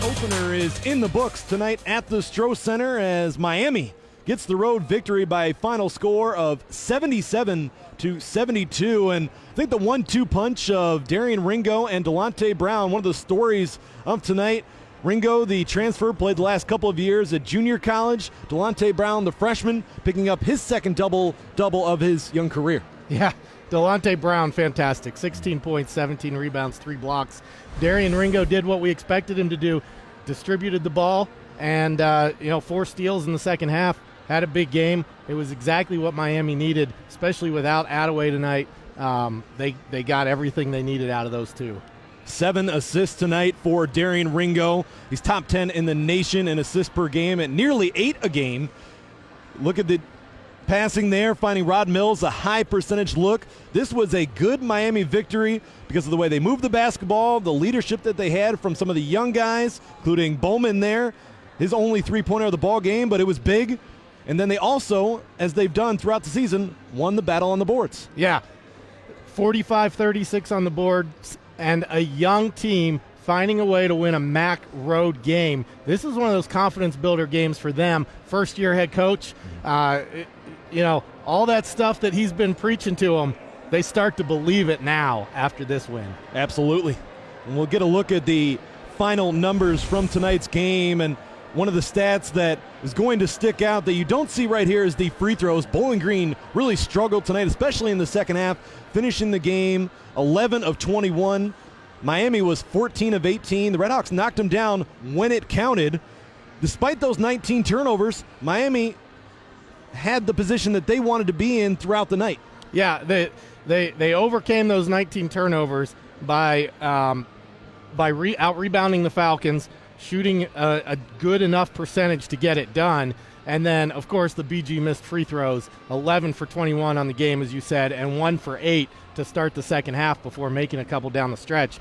Opener is in the books tonight at the Stroh Center as Miami gets the road victory by a final score of 77-72. And I think the 1-2 punch of Darian Ringo and Delonte Brown, one of the stories of tonight. Ringo, the transfer, played the last couple of years at junior college. Delonte Brown, the freshman, picking up his second double-double of his young career. Yeah, Delonte Brown, fantastic. 16 points, 17 rebounds, 3 blocks. Darian Ringo did what we expected him to do. Distributed the ball and 4 steals in the second half. Had a big game. It was exactly what Miami needed, especially without Attaway tonight. They got everything they needed out of those two. 7 assists tonight for Darian Ringo. He's top 10 in the nation in assists per game at nearly 8 a game. Look at the passing there, finding Rod Mills, a high percentage look. This was a good Miami victory because of the way they moved the basketball, the leadership that they had from some of the young guys, including Bowman there. His only three-pointer of the ball game, but it was big. And then they also, as they've done throughout the season, won the battle on the boards. Yeah, 45-36 on the board, and a young team finding a way to win a MAC road game. This is one of those confidence builder games for them. First-year head coach, all that stuff that he's been preaching to them, they start to believe it now after this win. Absolutely. And we'll get a look at the final numbers from tonight's game. And one of the stats that is going to stick out that you don't see right here is the free throws. Bowling Green really struggled tonight, especially in the second half, finishing the game 11 of 21. Miami was 14 of 18. The Red Hawks knocked them down when it counted. Despite those 19 turnovers, Miami had the position that they wanted to be in throughout the night. Yeah, they overcame those 19 turnovers by out-rebounding the Falcons, shooting a good enough percentage to get it done. And then, of course, the BG missed free throws, 11 for 21 on the game, as you said, and 1 for 8 to start the second half before making a couple down the stretch.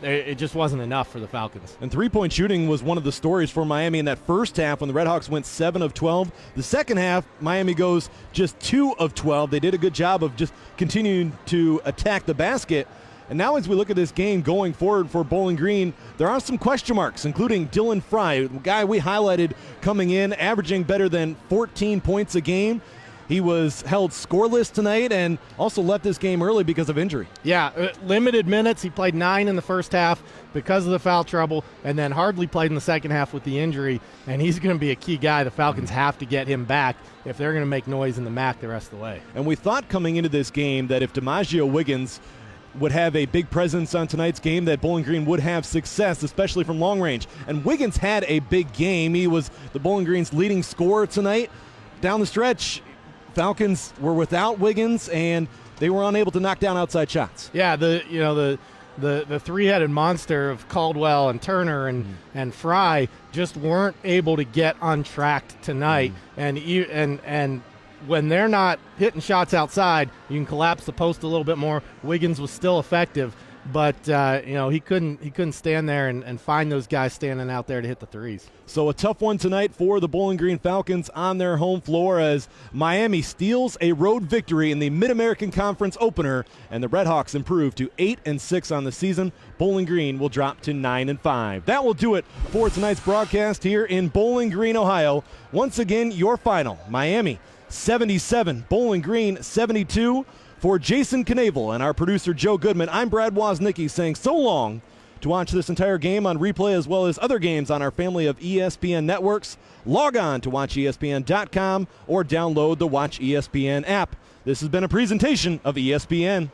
It just wasn't enough for the Falcons. And three-point shooting was one of the stories for Miami in that first half when the Red Hawks went 7 of 12. The second half, Miami goes just 2 of 12. They did a good job of just continuing to attack the basket. And now as we look at this game going forward for Bowling Green, there are some question marks, including Dylan Fry, a guy we highlighted coming in, averaging better than 14 points a game. He was held scoreless tonight and also left this game early because of injury. Yeah, limited minutes. He played 9 in the first half because of the foul trouble, and then hardly played in the second half with the injury. And he's going to be a key guy. The Falcons have to get him back if they're going to make noise in the MAC the rest of the way. And we thought coming into this game that if DiMaggio Wiggins would have a big presence on tonight's game, that Bowling Green would have success, especially from long range. And Wiggins had a big game. He was the Bowling Green's leading scorer tonight. Down the stretch, Falcons were without Wiggins, and they were unable to knock down outside shots. Yeah, the three-headed monster of Caldwell and Turner and Fry just weren't able to get untracked tonight. And when they're not hitting shots outside, you can collapse the post a little bit more. Wiggins was still effective, but he couldn't stand there and find those guys standing out there to hit the threes. So a tough one tonight for the Bowling Green Falcons on their home floor as Miami steals a road victory in the Mid-American Conference opener, and the Redhawks improve to 8-6 on the season. Bowling Green will drop to 9-5. That will do it for tonight's broadcast here in Bowling Green, Ohio. Once again, your final: Miami 77, Bowling Green 72. For Jason Knavel and our producer Joe Goodman, I'm Brad Woznicki saying so long. To watch this entire game on replay as well as other games on our family of ESPN networks, log on to watchespn.com or download the Watch ESPN app. This has been a presentation of ESPN.